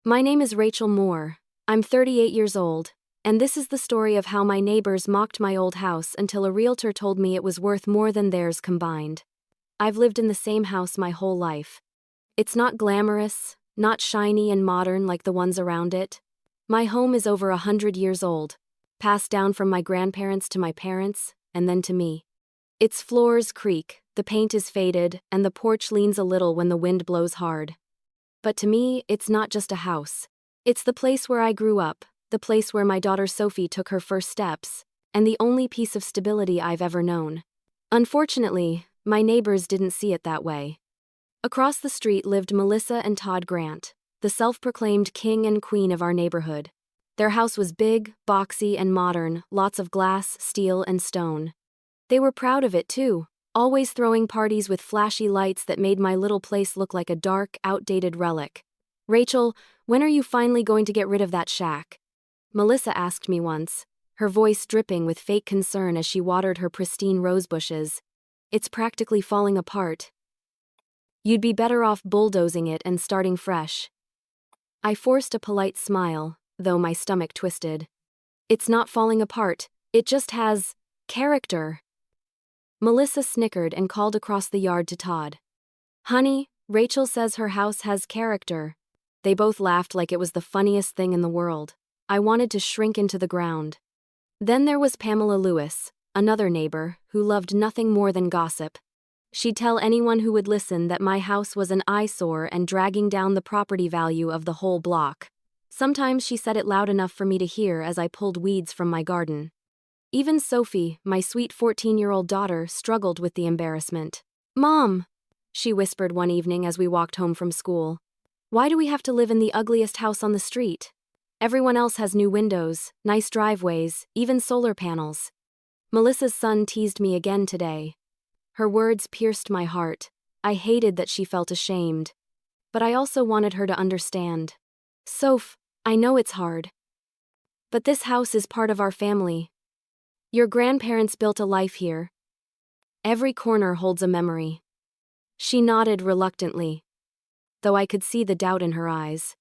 My name is Rachel Moore. I'm 38 years old, and this is the story of how my neighbors mocked my old house until a realtor told me it was worth more than theirs combined. I've lived in the same house my whole life. It's not glamorous, not shiny and modern like the ones around it. My home is over 100 years old, passed down from my grandparents to my parents, and then to me. Its floors creak, the paint is faded, and the porch leans a little when the wind blows hard. But to me, it's not just a house. It's the place where I grew up, the place where my daughter Sophie took her first steps, and the only piece of stability I've ever known. Unfortunately, my neighbors didn't see it that way. Across the street lived Melissa and Todd Grant, the self-proclaimed king and queen of our neighborhood. Their house was big, boxy, and modern, lots of glass, steel, and stone. They were proud of it too, always throwing parties with flashy lights that made my little place look like a dark, outdated relic. "Rachel, when are you finally going to get rid of that shack?" Melissa asked me once, her voice dripping with fake concern as she watered her pristine rose bushes. "It's practically falling apart. You'd be better off bulldozing it and starting fresh." I forced a polite smile, though my stomach twisted. "It's not falling apart, it just has character." Melissa snickered and called across the yard to Todd. "Honey, Rachel says her house has character." They both laughed like it was the funniest thing in the world. I wanted to shrink into the ground. Then there was Pamela Lewis, another neighbor, who loved nothing more than gossip. She'd tell anyone who would listen that my house was an eyesore and dragging down the property value of the whole block. Sometimes she said it loud enough for me to hear as I pulled weeds from my garden. Even Sophie, my sweet 14-year-old daughter, struggled with the embarrassment. "Mom," she whispered one evening as we walked home from school, "why do we have to live in the ugliest house on the street? Everyone else has new windows, nice driveways, even solar panels." Melissa's son teased me again today. Her words pierced my heart. I hated that she felt ashamed. But I also wanted her to understand. "Soph, I know it's hard. But this house is part of our family. Your grandparents built a life here. Every corner holds a memory." She nodded reluctantly, though I could see the doubt in her eyes.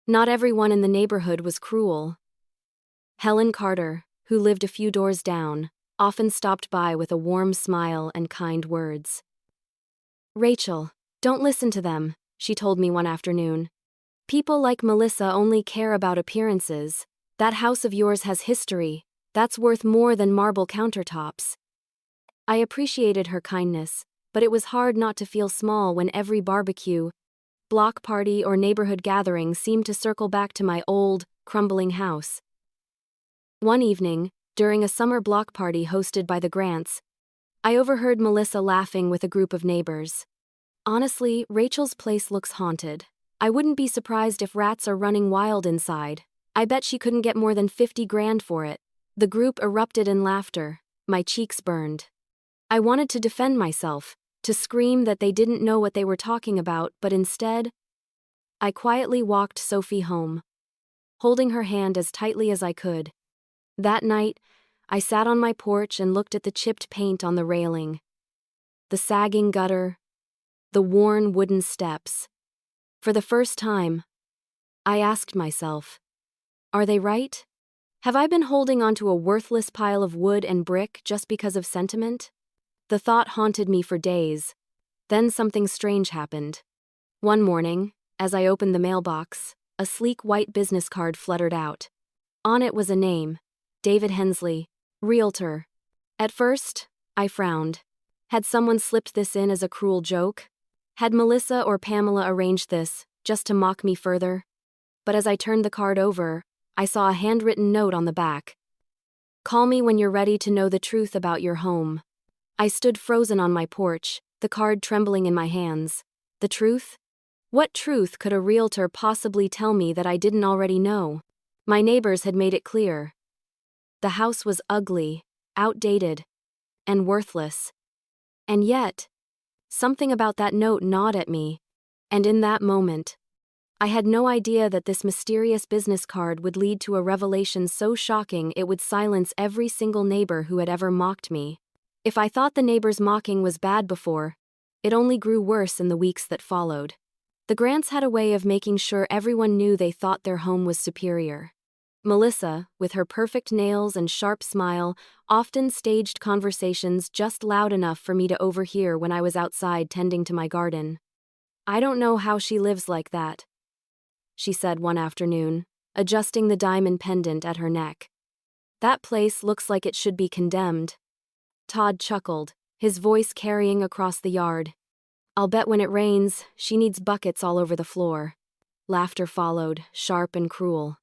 Not everyone in the neighborhood was cruel. Helen Carter, who lived a few doors down, often stopped by with a warm smile and kind words. "Rachel, don't listen to them," she told me one afternoon. "People like Melissa only care about appearances. That house of yours has history. That's worth more than marble countertops." I appreciated her kindness, but it was hard not to feel small when every barbecue, block party, or neighborhood gathering seemed to circle back to my old, crumbling house. One evening, during a summer block party hosted by the Grants, I overheard Melissa laughing with a group of neighbors. "Honestly, Rachel's place looks haunted. I wouldn't be surprised if rats are running wild inside. I bet she couldn't get more than 50 grand for it." The group erupted in laughter. My cheeks burned. I wanted to defend myself, to scream that they didn't know what they were talking about, but instead, I quietly walked Sophie home, holding her hand as tightly as I could. That night, I sat on my porch and looked at the chipped paint on the railing, the sagging gutter, the worn wooden steps. For the first time, I asked myself, are they right? Have I been holding onto a worthless pile of wood and brick just because of sentiment? The thought haunted me for days. Then something strange happened. One morning, as I opened the mailbox, a sleek white business card fluttered out. On it was a name, David Hensley, Realtor. At first, I frowned. Had someone slipped this in as a cruel joke? Had Melissa or Pamela arranged this, just to mock me further? But as I turned the card over, I saw a handwritten note on the back. "Call me when you're ready to know the truth about your home." I stood frozen on my porch, the card trembling in my hands. The truth? What truth could a realtor possibly tell me that I didn't already know? My neighbors had made it clear. The house was ugly, outdated, and worthless. And yet, something about that note gnawed at me, and in that moment, I had no idea that this mysterious business card would lead to a revelation so shocking it would silence every single neighbor who had ever mocked me. If I thought the neighbors' mocking was bad before, it only grew worse in the weeks that followed. The Grants had a way of making sure everyone knew they thought their home was superior. Melissa, with her perfect nails and sharp smile, often staged conversations just loud enough for me to overhear when I was outside tending to my garden. "I don't know how she lives like that," she said one afternoon, adjusting the diamond pendant at her neck. "That place looks like it should be condemned." Todd chuckled, his voice carrying across the yard. "I'll bet when it rains, she needs buckets all over the floor." Laughter followed, sharp and cruel.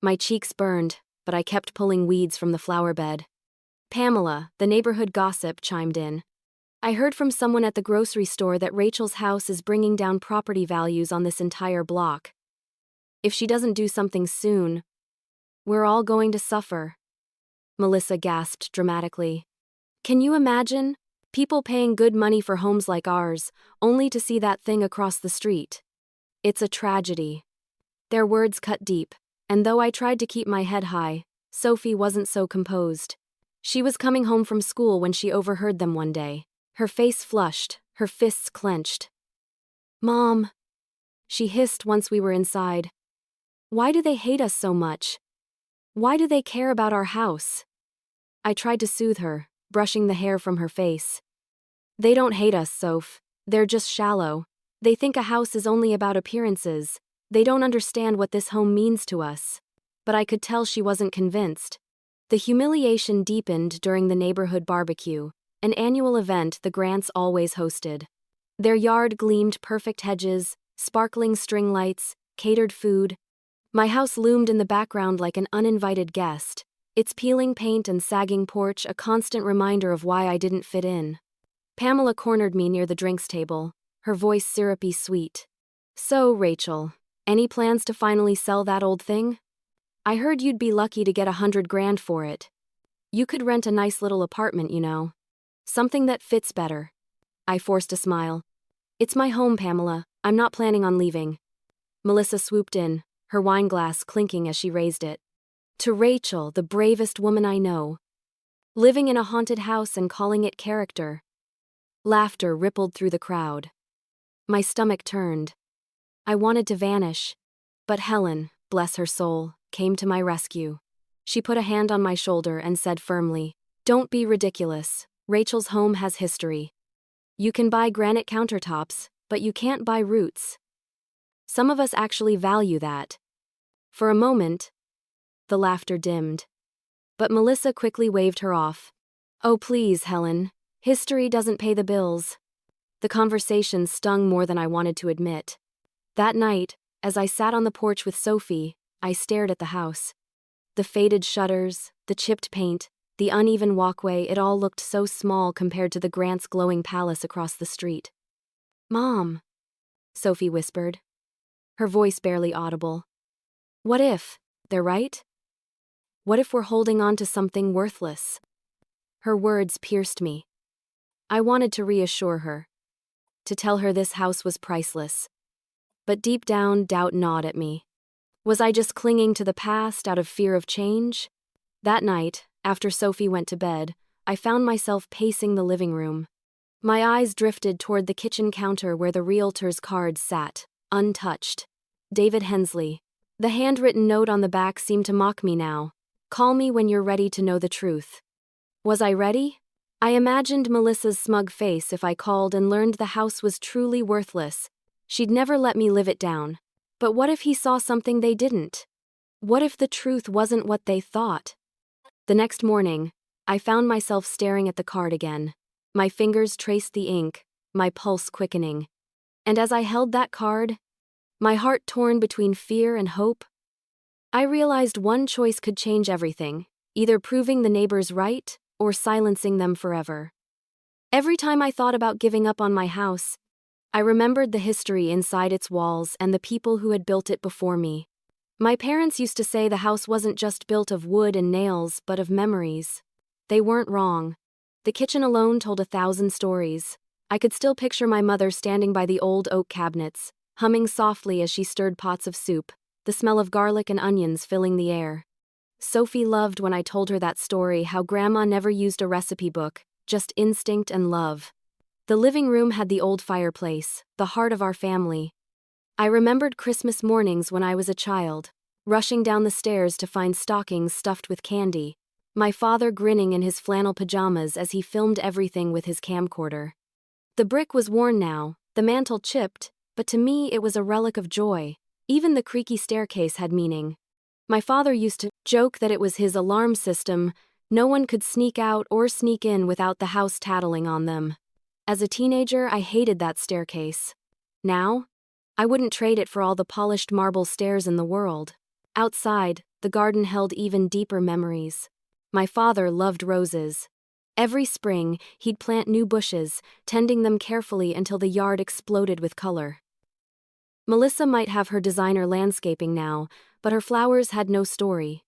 My cheeks burned, but I kept pulling weeds from the flower bed. Pamela, the neighborhood gossip, chimed in. "I heard from someone at the grocery store that Rachel's house is bringing down property values on this entire block. If she doesn't do something soon, we're all going to suffer." Melissa gasped dramatically. "Can you imagine? People paying good money for homes like ours, only to see that thing across the street. It's a tragedy." Their words cut deep, and though I tried to keep my head high, Sophie wasn't so composed. She was coming home from school when she overheard them one day. Her face flushed, her fists clenched. "Mom," she hissed once we were inside. "Why do they hate us so much? Why do they care about our house?" I tried to soothe her, brushing the hair from her face. "They don't hate us, Soph. They're just shallow. They think a house is only about appearances. They don't understand what this home means to us." But I could tell she wasn't convinced. The humiliation deepened during the neighborhood barbecue, an annual event the Grants always hosted. Their yard gleamed perfect hedges, sparkling string lights, catered food. My house loomed in the background like an uninvited guest, its peeling paint and sagging porch a constant reminder of why I didn't fit in. Pamela cornered me near the drinks table, her voice syrupy sweet. "So, Rachel, any plans to finally sell that old thing? I heard you'd be lucky to get $100,000 for it. You could rent a nice little apartment, you know. Something that fits better." I forced a smile. "It's my home, Pamela. I'm not planning on leaving." Melissa swooped in, her wine glass clinking as she raised it. "To Rachel, the bravest woman I know. Living in a haunted house and calling it character." Laughter rippled through the crowd. My stomach turned. I wanted to vanish. But Helen, bless her soul, came to my rescue. She put a hand on my shoulder and said firmly, "Don't be ridiculous. Rachel's home has history. You can buy granite countertops, but you can't buy roots. Some of us actually value that." For a moment, the laughter dimmed. But Melissa quickly waved her off. "Oh please, Helen. History doesn't pay the bills." The conversation stung more than I wanted to admit. That night, as I sat on the porch with Sophie, I stared at the house. The faded shutters, the chipped paint, the uneven walkway, it all looked so small compared to the Grants' glowing palace across the street. "Mom," Sophie whispered, her voice barely audible. "What if they're right? What if we're holding on to something worthless?" Her words pierced me. I wanted to reassure her, to tell her this house was priceless. But deep down, doubt gnawed at me. Was I just clinging to the past out of fear of change? That night, after Sophie went to bed, I found myself pacing the living room. My eyes drifted toward the kitchen counter where the realtor's cards sat, untouched. David Hensley. The handwritten note on the back seemed to mock me now. "Call me when you're ready to know the truth." Was I ready? I imagined Melissa's smug face if I called and learned the house was truly worthless. She'd never let me live it down. But what if he saw something they didn't? What if the truth wasn't what they thought? The next morning, I found myself staring at the card again. My fingers traced the ink, my pulse quickening. And as I held that card, my heart torn between fear and hope, I realized one choice could change everything, either proving the neighbors right or silencing them forever. Every time I thought about giving up on my house, I remembered the history inside its walls and the people who had built it before me. My parents used to say the house wasn't just built of wood and nails, but of memories. They weren't wrong. The kitchen alone told 1,000 stories. I could still picture my mother standing by the old oak cabinets, humming softly as she stirred pots of soup, the smell of garlic and onions filling the air. Sophie loved when I told her that story, how Grandma never used a recipe book, just instinct and love. The living room had the old fireplace, the heart of our family. I remembered Christmas mornings when I was a child, rushing down the stairs to find stockings stuffed with candy, my father grinning in his flannel pajamas as he filmed everything with his camcorder. The brick was worn now, the mantel chipped, but to me it was a relic of joy. Even the creaky staircase had meaning. My father used to joke that it was his alarm system. No one could sneak out or sneak in without the house tattling on them. As a teenager, I hated that staircase. Now, I wouldn't trade it for all the polished marble stairs in the world. Outside, the garden held even deeper memories. My father loved roses. Every spring, he'd plant new bushes, tending them carefully until the yard exploded with color. Melissa might have her designer landscaping now, but her flowers had no story.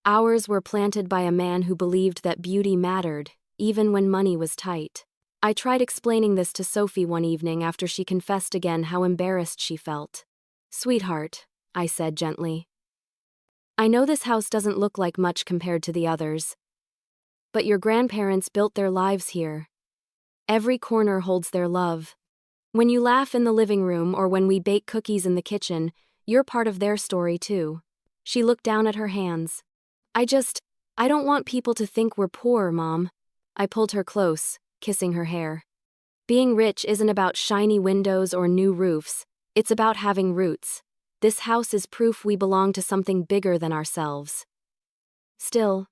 Ours were planted by a man who believed that beauty mattered, even when money was tight. I tried explaining this to Sophie one evening after she confessed again how embarrassed she felt. "Sweetheart," I said gently. "I know this house doesn't look like much compared to the others. But your grandparents built their lives here. Every corner holds their love. When you laugh in the living room or when we bake cookies in the kitchen, you're part of their story too." She looked down at her hands. I don't want people to think we're poor, Mom." I pulled her close, kissing her hair. "Being rich isn't about shiny windows or new roofs, it's about having roots. This house is proof we belong to something bigger than ourselves." Still,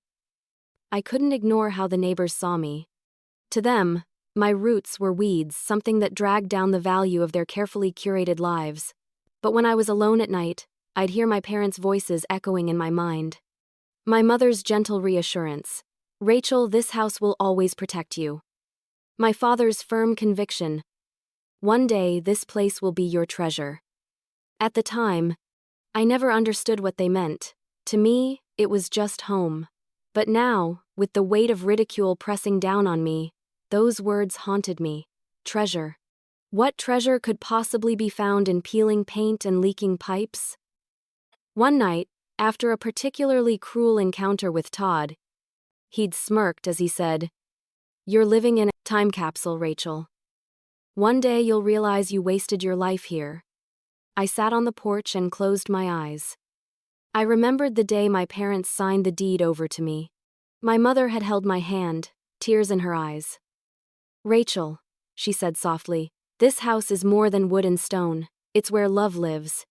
I couldn't ignore how the neighbors saw me. To them, my roots were weeds, something that dragged down the value of their carefully curated lives. But when I was alone at night, I'd hear my parents' voices echoing in my mind. My mother's gentle reassurance, "Rachel, this house will always protect you." My father's firm conviction, "One day this place will be your treasure." At the time, I never understood what they meant. To me, it was just home. But now, with the weight of ridicule pressing down on me, those words haunted me. Treasure. What treasure could possibly be found in peeling paint and leaking pipes? One night, after a particularly cruel encounter with Todd, he'd smirked as he said, "You're living in a time capsule, Rachel. One day you'll realize you wasted your life here." I sat on the porch and closed my eyes. I remembered the day my parents signed the deed over to me. My mother had held my hand, tears in her eyes. "Rachel," she said softly, "this house is more than wood and stone. It's where love lives.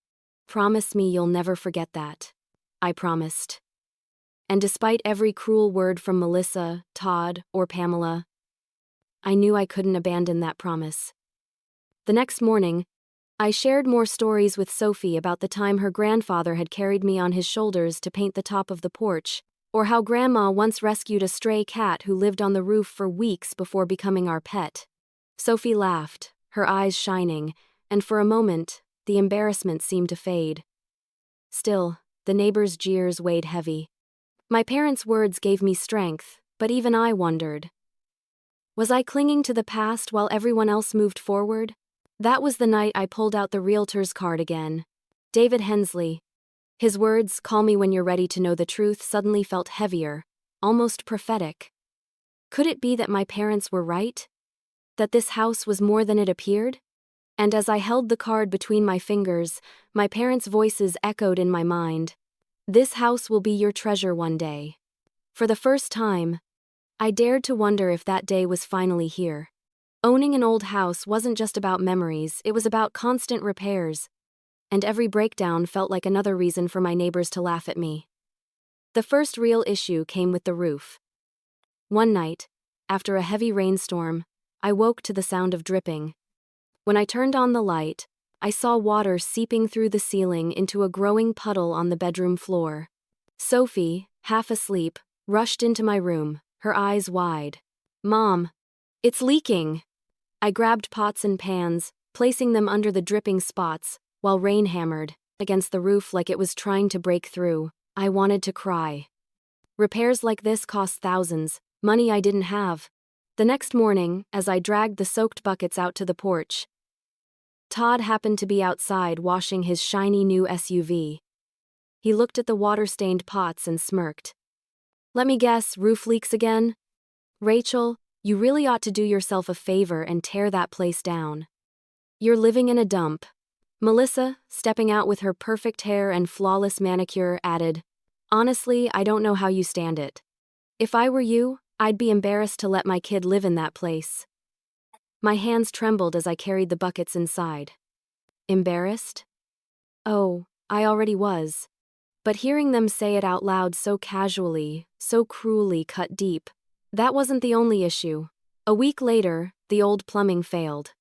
Promise me you'll never forget that." I promised. And despite every cruel word from Melissa, Todd, or Pamela, I knew I couldn't abandon that promise. The next morning, I shared more stories with Sophie about the time her grandfather had carried me on his shoulders to paint the top of the porch, or how Grandma once rescued a stray cat who lived on the roof for weeks before becoming our pet. Sophie laughed, her eyes shining, and for a moment, the embarrassment seemed to fade. Still, the neighbors' jeers weighed heavy. My parents' words gave me strength, but even I wondered. Was I clinging to the past while everyone else moved forward? That was the night I pulled out the realtor's card again. David Hensley. His words, "Call me when you're ready to know the truth," suddenly felt heavier, almost prophetic. Could it be that my parents were right? That this house was more than it appeared? And as I held the card between my fingers, my parents' voices echoed in my mind. "This house will be your treasure one day." For the first time, I dared to wonder if that day was finally here. Owning an old house wasn't just about memories, it was about constant repairs, and every breakdown felt like another reason for my neighbors to laugh at me. The first real issue came with the roof. One night, after a heavy rainstorm, I woke to the sound of dripping. When I turned on the light, I saw water seeping through the ceiling into a growing puddle on the bedroom floor. Sophie, half asleep, rushed into my room, her eyes wide. "Mom, it's leaking!" I grabbed pots and pans, placing them under the dripping spots, while rain hammered against the roof like it was trying to break through. I wanted to cry. Repairs like this cost thousands, money I didn't have. The next morning, as I dragged the soaked buckets out to the porch, Todd happened to be outside washing his shiny new SUV. He looked at the water-stained pots and smirked. "Let me guess, roof leaks again? Rachel, you really ought to do yourself a favor and tear that place down. You're living in a dump." Melissa, stepping out with her perfect hair and flawless manicure, added, "Honestly, I don't know how you stand it. If I were you, I'd be embarrassed to let my kid live in that place." My hands trembled as I carried the buckets inside. Embarrassed? Oh, I already was. But hearing them say it out loud so casually, so cruelly cut deep, that wasn't the only issue. A week later, the old plumbing failed.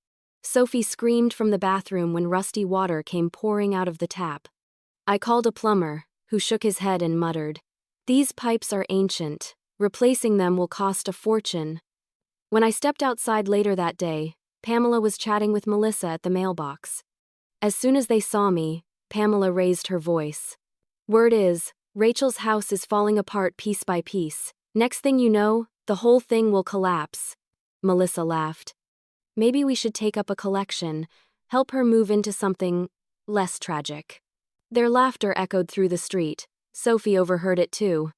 Sophie screamed from the bathroom when rusty water came pouring out of the tap. I called a plumber, who shook his head and muttered, "These pipes are ancient. Replacing them will cost a fortune." When I stepped outside later that day, Pamela was chatting with Melissa at the mailbox. As soon as they saw me, Pamela raised her voice. "Word is, Rachel's house is falling apart piece by piece. Next thing you know, the whole thing will collapse." Melissa laughed. "Maybe we should take up a collection, help her move into something less tragic." Their laughter echoed through the street. Sophie overheard it too.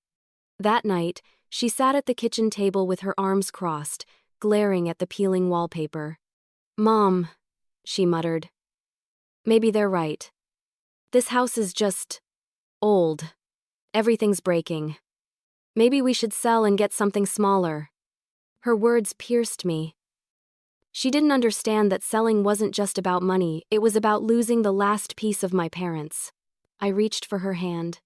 That night, she sat at the kitchen table with her arms crossed, glaring at the peeling wallpaper. "Mom," she muttered. "Maybe they're right. This house is just old. Everything's breaking. Maybe we should sell and get something smaller." Her words pierced me. She didn't understand that selling wasn't just about money, it was about losing the last piece of my parents. I reached for her hand.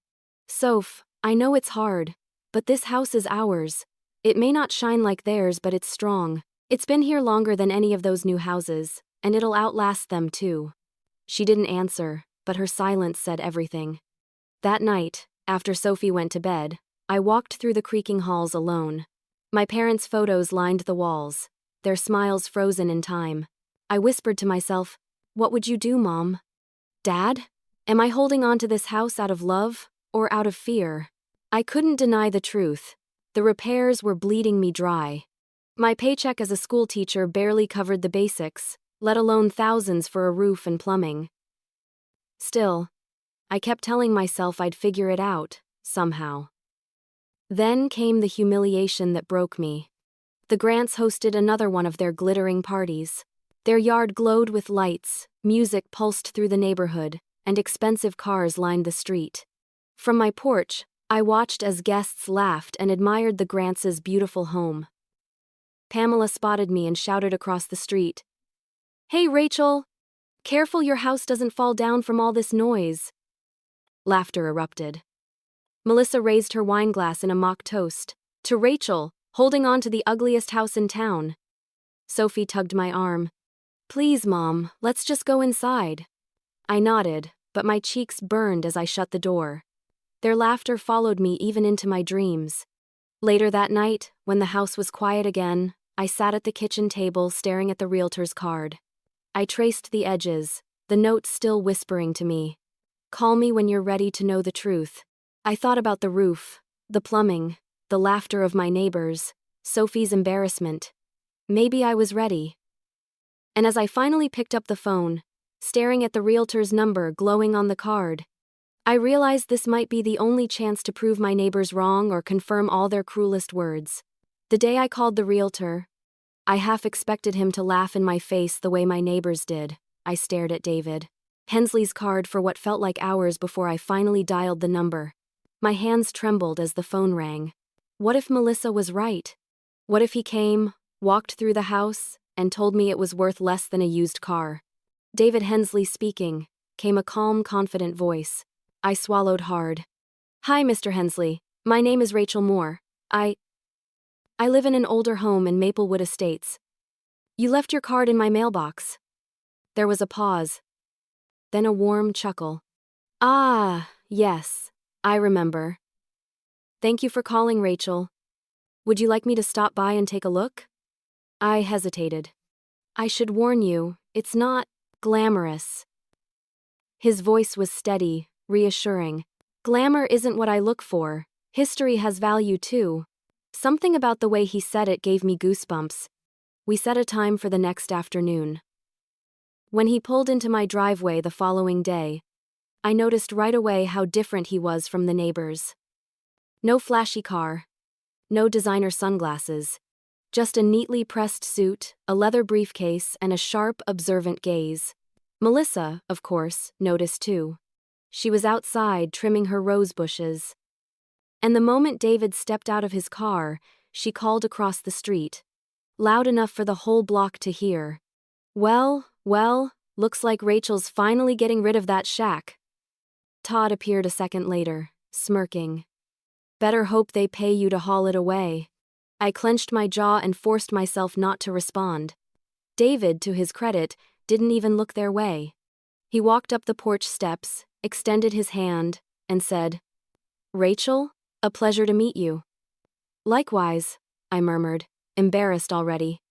"Soph, I know it's hard, but this house is ours. It may not shine like theirs, but it's strong. It's been here longer than any of those new houses, and it'll outlast them too." She didn't answer, but her silence said everything. That night, after Sophie went to bed, I walked through the creaking halls alone. My parents' photos lined the walls, their smiles frozen in time. I whispered to myself, "What would you do, Mom?" "Dad? Am I holding on to this house out of love, or out of fear?" I couldn't deny the truth. The repairs were bleeding me dry. My paycheck as a school teacher barely covered the basics, let alone thousands for a roof and plumbing. Still, I kept telling myself I'd figure it out, somehow. Then came the humiliation that broke me. The Grants hosted another one of their glittering parties. Their yard glowed with lights, music pulsed through the neighborhood, and expensive cars lined the street. From my porch, I watched as guests laughed and admired the Grants' beautiful home. Pamela spotted me and shouted across the street, "Hey, Rachel! Careful your house doesn't fall down from all this noise." Laughter erupted. Melissa raised her wine glass in a mock toast. "To Rachel, holding on to the ugliest house in town." Sophie tugged my arm. "Please, Mom, let's just go inside." I nodded, but my cheeks burned as I shut the door. Their laughter followed me even into my dreams. Later that night, when the house was quiet again, I sat at the kitchen table staring at the realtor's card. I traced the edges, the note still whispering to me, "Call me when you're ready to know the truth." I thought about the roof, the plumbing, the laughter of my neighbors, Sophie's embarrassment. Maybe I was ready. And as I finally picked up the phone, staring at the realtor's number glowing on the card, I realized this might be the only chance to prove my neighbors wrong or confirm all their cruelest words. The day I called the realtor, I half expected him to laugh in my face the way my neighbors did. I stared at David Hensley's card for what felt like hours before I finally dialed the number. My hands trembled as the phone rang. What if Melissa was right? What if he came, walked through the house, and told me it was worth less than a used car? "David Hensley speaking," came a calm, confident voice. I swallowed hard. "Hi, Mr. Hensley. My name is Rachel Moore. I live in an older home in Maplewood Estates. You left your card in my mailbox." There was a pause. Then a warm chuckle. "Ah, yes, I remember. Thank you for calling, Rachel. Would you like me to stop by and take a look?" I hesitated. "I should warn you, it's not glamorous." His voice was steady, reassuring. "Glamour isn't what I look for. History has value too." Something about the way he said it gave me goosebumps. We set a time for the next afternoon. When he pulled into my driveway the following day, I noticed right away how different he was from the neighbors. No flashy car. No designer sunglasses. Just a neatly pressed suit, a leather briefcase, and a sharp, observant gaze. Melissa, of course, noticed too. She was outside trimming her rose bushes. And the moment David stepped out of his car, she called across the street, loud enough for the whole block to hear. Well, looks like Rachel's finally getting rid of that shack. Todd appeared a second later, smirking. Better hope they pay you to haul it away. I clenched my jaw and forced myself not to respond. David, to his credit, didn't even look their way. He walked up the porch steps, extended his hand, and said, "Rachel, a pleasure to meet you." "Likewise," I murmured, embarrassed already.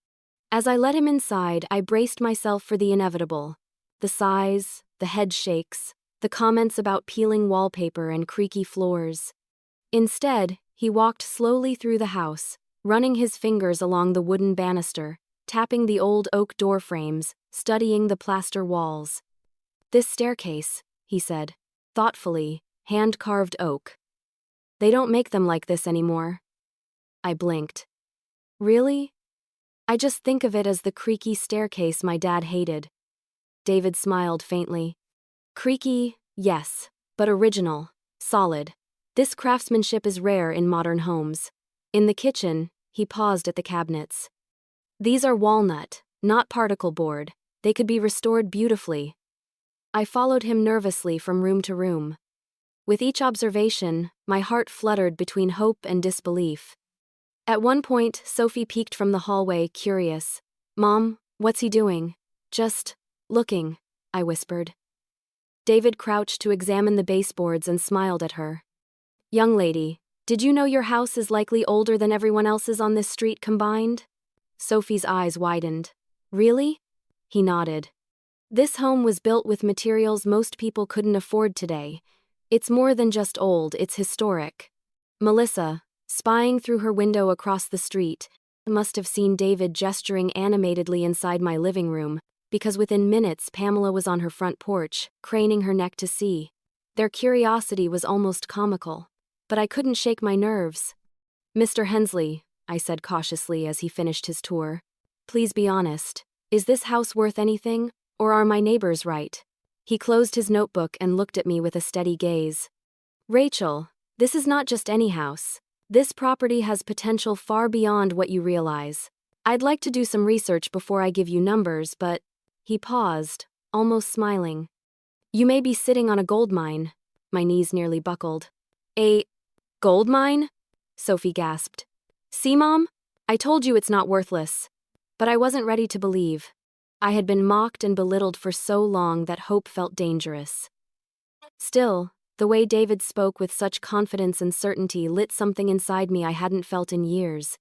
As I let him inside, I braced myself for the inevitable. The sighs, the head shakes, the comments about peeling wallpaper and creaky floors. Instead, he walked slowly through the house, running his fingers along the wooden banister, tapping the old oak door frames, studying the plaster walls. "This staircase," he said, thoughtfully, hand-carved oak. "They don't make them like this anymore." I blinked. "Really?" "I just think of it as the creaky staircase my dad hated." David smiled faintly. "Creaky, yes, but original, solid. This craftsmanship is rare in modern homes." In the kitchen, he paused at the cabinets. "These are walnut, not particle board. They could be restored beautifully." I followed him nervously from room to room. With each observation, my heart fluttered between hope and disbelief. At one point, Sophie peeked from the hallway, curious. "Mom, what's he doing?" "Just looking," I whispered. David crouched to examine the baseboards and smiled at her. "Young lady, did you know your house is likely older than everyone else's on this street combined?" Sophie's eyes widened. "Really?" He nodded. "This home was built with materials most people couldn't afford today. It's more than just old, it's historic." Melissa, spying through her window across the street, must have seen David gesturing animatedly inside my living room, because within minutes Pamela was on her front porch, craning her neck to see. Their curiosity was almost comical. But I couldn't shake my nerves. "Mr. Hensley," I said cautiously as he finished his tour, "please be honest. Is this house worth anything, or are my neighbors right?" He closed his notebook and looked at me with a steady gaze. "Rachel, this is not just any house. This property has potential far beyond what you realize. I'd like to do some research before I give you numbers, but..." He paused, almost smiling. "You may be sitting on a gold mine." My knees nearly buckled. "A gold mine?" Sophie gasped. "See, Mom? I told you it's not worthless." But I wasn't ready to believe. I had been mocked and belittled for so long that hope felt dangerous. Still, the way David spoke with such confidence and certainty lit something inside me I hadn't felt in years.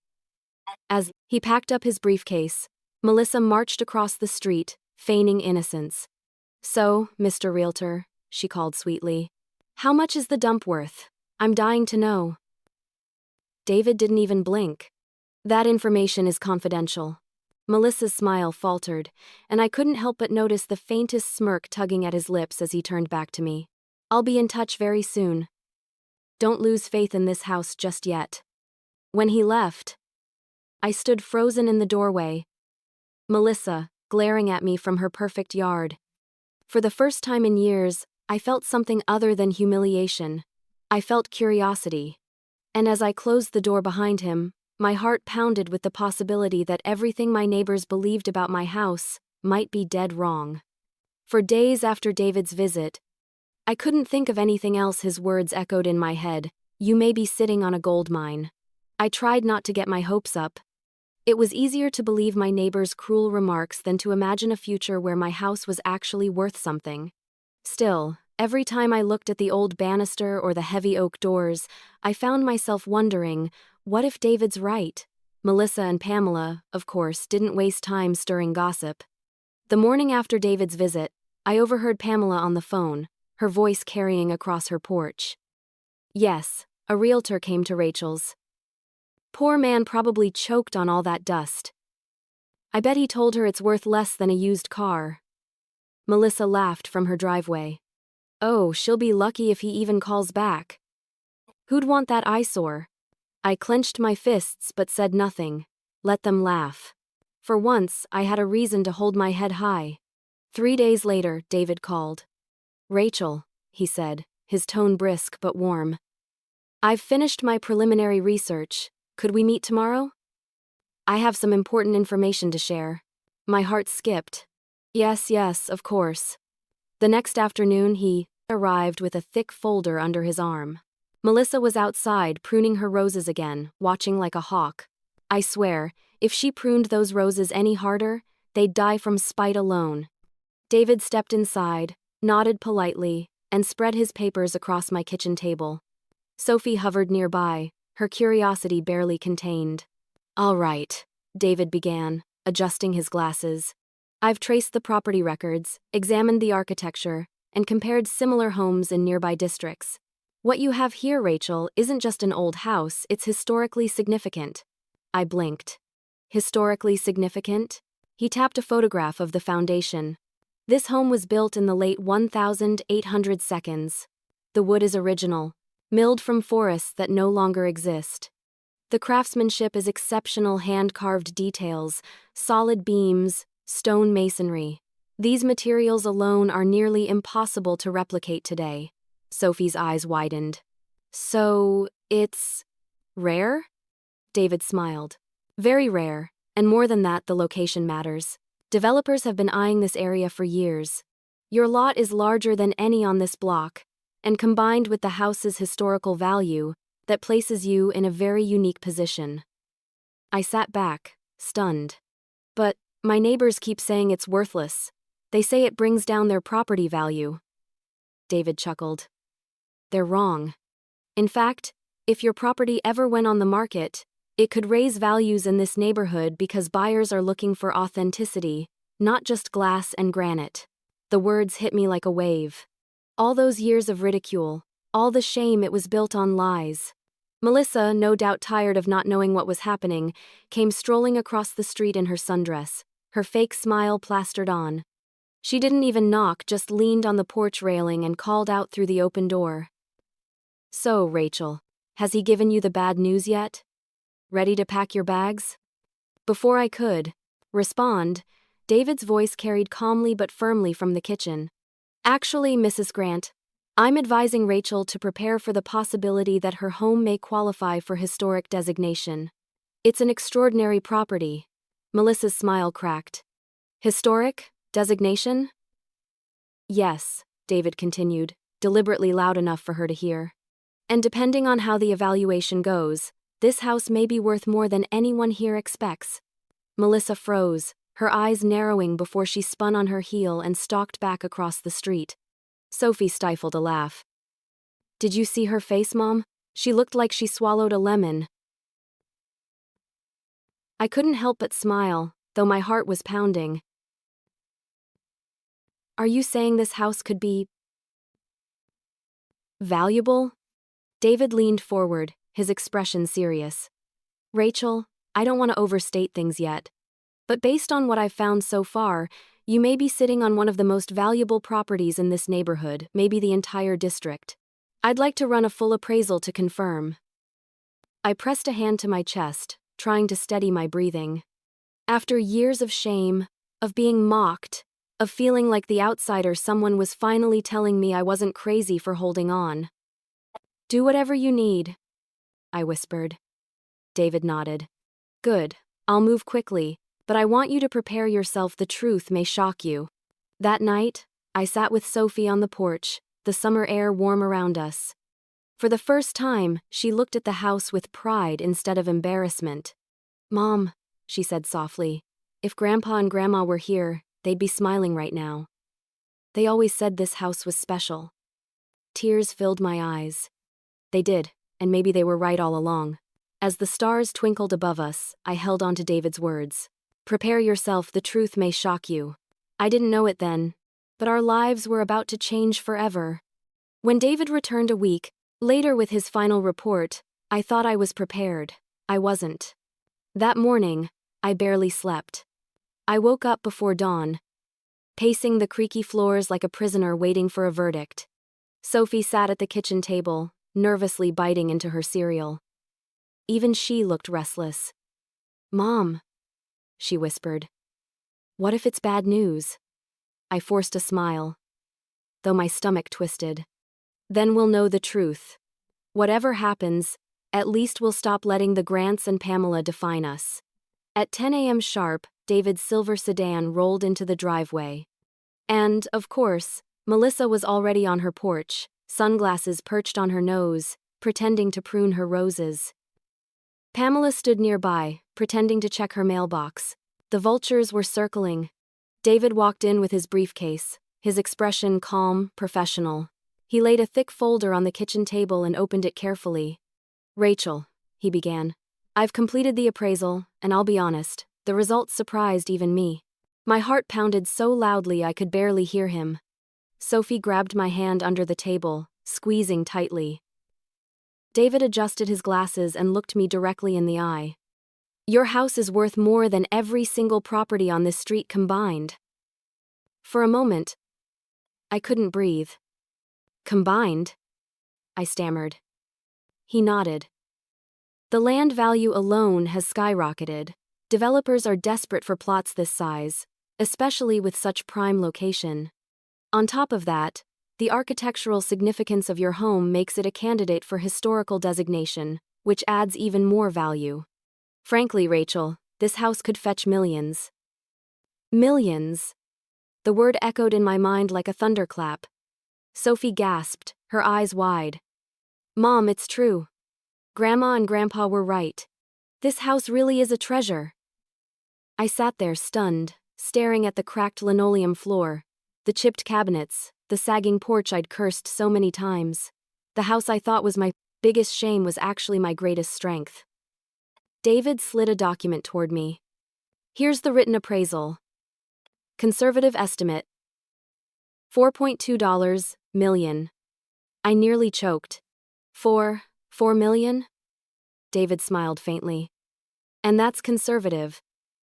As he packed up his briefcase, Melissa marched across the street, feigning innocence. "So, Mr. Realtor," she called sweetly, "how much is the dump worth? I'm dying to know." David didn't even blink. "That information is confidential." Melissa's smile faltered, and I couldn't help but notice the faintest smirk tugging at his lips as he turned back to me. "I'll be in touch very soon. Don't lose faith in this house just yet." When he left, I stood frozen in the doorway, Melissa glaring at me from her perfect yard. For the first time in years, I felt something other than humiliation. I felt curiosity. And as I closed the door behind him, my heart pounded with the possibility that everything my neighbors believed about my house might be dead wrong. For days after David's visit, I couldn't think of anything else. His words echoed in my head. "You may be sitting on a gold mine." I tried not to get my hopes up. It was easier to believe my neighbor's cruel remarks than to imagine a future where my house was actually worth something. Still, every time I looked at the old banister or the heavy oak doors, I found myself wondering, what if David's right? Melissa and Pamela, of course, didn't waste time stirring gossip. The morning after David's visit, I overheard Pamela on the phone, her voice carrying across her porch. "Yes, a realtor came to Rachel's. Poor man probably choked on all that dust. I bet he told her it's worth less than a used car." Melissa laughed from her driveway. "Oh, she'll be lucky if he even calls back. Who'd want that eyesore?" I clenched my fists but said nothing. Let them laugh. For once, I had a reason to hold my head high. 3 days later, David called. "Rachel," he said, his tone brisk but warm. "I've finished my preliminary research. Could we meet tomorrow? I have some important information to share." My heart skipped. Yes, of course. The next afternoon, he arrived with a thick folder under his arm. Melissa was outside pruning her roses again, watching like a hawk. I swear, if she pruned those roses any harder, they'd die from spite alone. David stepped inside, nodded politely, and spread his papers across my kitchen table. Sophie hovered nearby, her curiosity barely contained. "All right," David began, adjusting his glasses. "I've traced the property records, examined the architecture, and compared similar homes in nearby districts. What you have here, Rachel, isn't just an old house, it's historically significant." I blinked. Historically significant? He tapped a photograph of the foundation. "This home was built in the late 1800 seconds. The wood is original, milled from forests that no longer exist. The craftsmanship is exceptional hand-carved details, solid beams, stone masonry. These materials alone are nearly impossible to replicate today." Sophie's eyes widened. "So, it's rare?" David smiled. "Very rare, and more than that, the location matters. Developers have been eyeing this area for years. Your lot is larger than any on this block, and combined with the house's historical value, that places you in a very unique position." I sat back, stunned. "But my neighbors keep saying it's worthless. They say it brings down their property value." David chuckled. "They're wrong. In fact, if your property ever went on the market, it could raise values in this neighborhood because buyers are looking for authenticity, not just glass and granite." The words hit me like a wave. All those years of ridicule, all the shame it was built on lies. Melissa, no doubt tired of not knowing what was happening, came strolling across the street in her sundress, her fake smile plastered on. She didn't even knock, just leaned on the porch railing and called out through the open door. "So, Rachel, has he given you the bad news yet? Ready to pack your bags?" Before I could respond, David's voice carried calmly but firmly from the kitchen. "Actually, Mrs. Grant, I'm advising Rachel to prepare for the possibility that her home may qualify for historic designation. It's an extraordinary property." Melissa's smile cracked. "Historic designation?" "Yes," David continued, deliberately loud enough for her to hear. "And depending on how the evaluation goes, this house may be worth more than anyone here expects." Melissa froze, her eyes narrowing before she spun on her heel and stalked back across the street. Sophie stifled a laugh. "Did you see her face, Mom? She looked like she swallowed a lemon." I couldn't help but smile, though my heart was pounding. "Are you saying this house could be valuable?" David leaned forward, his expression serious. "Rachel, I don't want to overstate things yet. But based on what I've found so far, you may be sitting on one of the most valuable properties in this neighborhood, maybe the entire district. I'd like to run a full appraisal to confirm." I pressed a hand to my chest, trying to steady my breathing. After years of shame, of being mocked, of feeling like the outsider, someone was finally telling me I wasn't crazy for holding on. "Do whatever you need," I whispered. David nodded. "Good, I'll move quickly. But I want you to prepare yourself, the truth may shock you." That night, I sat with Sophie on the porch, the summer air warm around us. For the first time, she looked at the house with pride instead of embarrassment. "Mom," she said softly, "if Grandpa and Grandma were here, they'd be smiling right now. They always said this house was special." Tears filled my eyes. They did, and maybe they were right all along. As the stars twinkled above us, I held on to David's words. "Prepare yourself, the truth may shock you." I didn't know it then, but our lives were about to change forever. When David returned a week later with his final report, I thought I was prepared. I wasn't. That morning, I barely slept. I woke up before dawn, pacing the creaky floors like a prisoner waiting for a verdict. Sophie sat at the kitchen table, nervously biting into her cereal. Even she looked restless. "Mom," she whispered. "What if it's bad news?" I forced a smile, though my stomach twisted. Then we'll know the truth. Whatever happens, at least we'll stop letting the Grants and Pamela define us. At 10 a.m. sharp, David's silver sedan rolled into the driveway. And, of course, Melissa was already on her porch, sunglasses perched on her nose, pretending to prune her roses. Pamela stood nearby, pretending to check her mailbox. The vultures were circling. David walked in with his briefcase, his expression calm, professional. He laid a thick folder on the kitchen table and opened it carefully. "Rachel," he began, "I've completed the appraisal, and I'll be honest, the results surprised even me." My heart pounded so loudly I could barely hear him. Sophie grabbed my hand under the table, squeezing tightly. David adjusted his glasses and looked me directly in the eye. "Your house is worth more than every single property on this street combined." For a moment, I couldn't breathe. "Combined?" I stammered. He nodded. "The land value alone has skyrocketed. Developers are desperate for plots this size, especially with such prime location. On top of that, the architectural significance of your home makes it a candidate for historical designation, which adds even more value. Frankly, Rachel, this house could fetch millions." Millions. The word echoed in my mind like a thunderclap. Sophie gasped, her eyes wide. "Mom, it's true. Grandma and Grandpa were right. This house really is a treasure." I sat there stunned, staring at the cracked linoleum floor, the chipped cabinets, the sagging porch I'd cursed so many times. The house I thought was my biggest shame was actually my greatest strength. David slid a document toward me. "Here's the written appraisal. Conservative estimate. $4.2 million. I nearly choked. "4 million? David smiled faintly. "And that's conservative.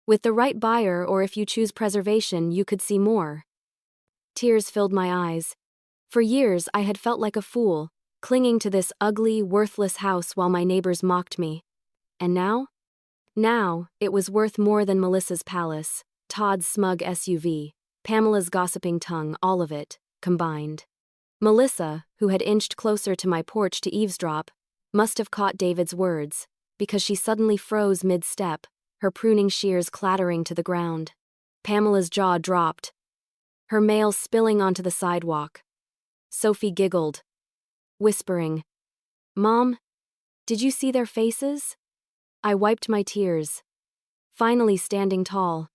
With the right buyer, or if you choose preservation, you could see more." Tears filled my eyes. For years I had felt like a fool, clinging to this ugly, worthless house while my neighbors mocked me. And now? Now, it was worth more than Melissa's palace, Todd's smug SUV, Pamela's gossiping tongue, all of it, combined. Melissa, who had inched closer to my porch to eavesdrop, must have caught David's words, because she suddenly froze mid-step, her pruning shears clattering to the ground. Pamela's jaw dropped, her mail spilling onto the sidewalk. Sophie giggled, whispering, "Mom, did you see their faces?" I wiped my tears, finally standing tall.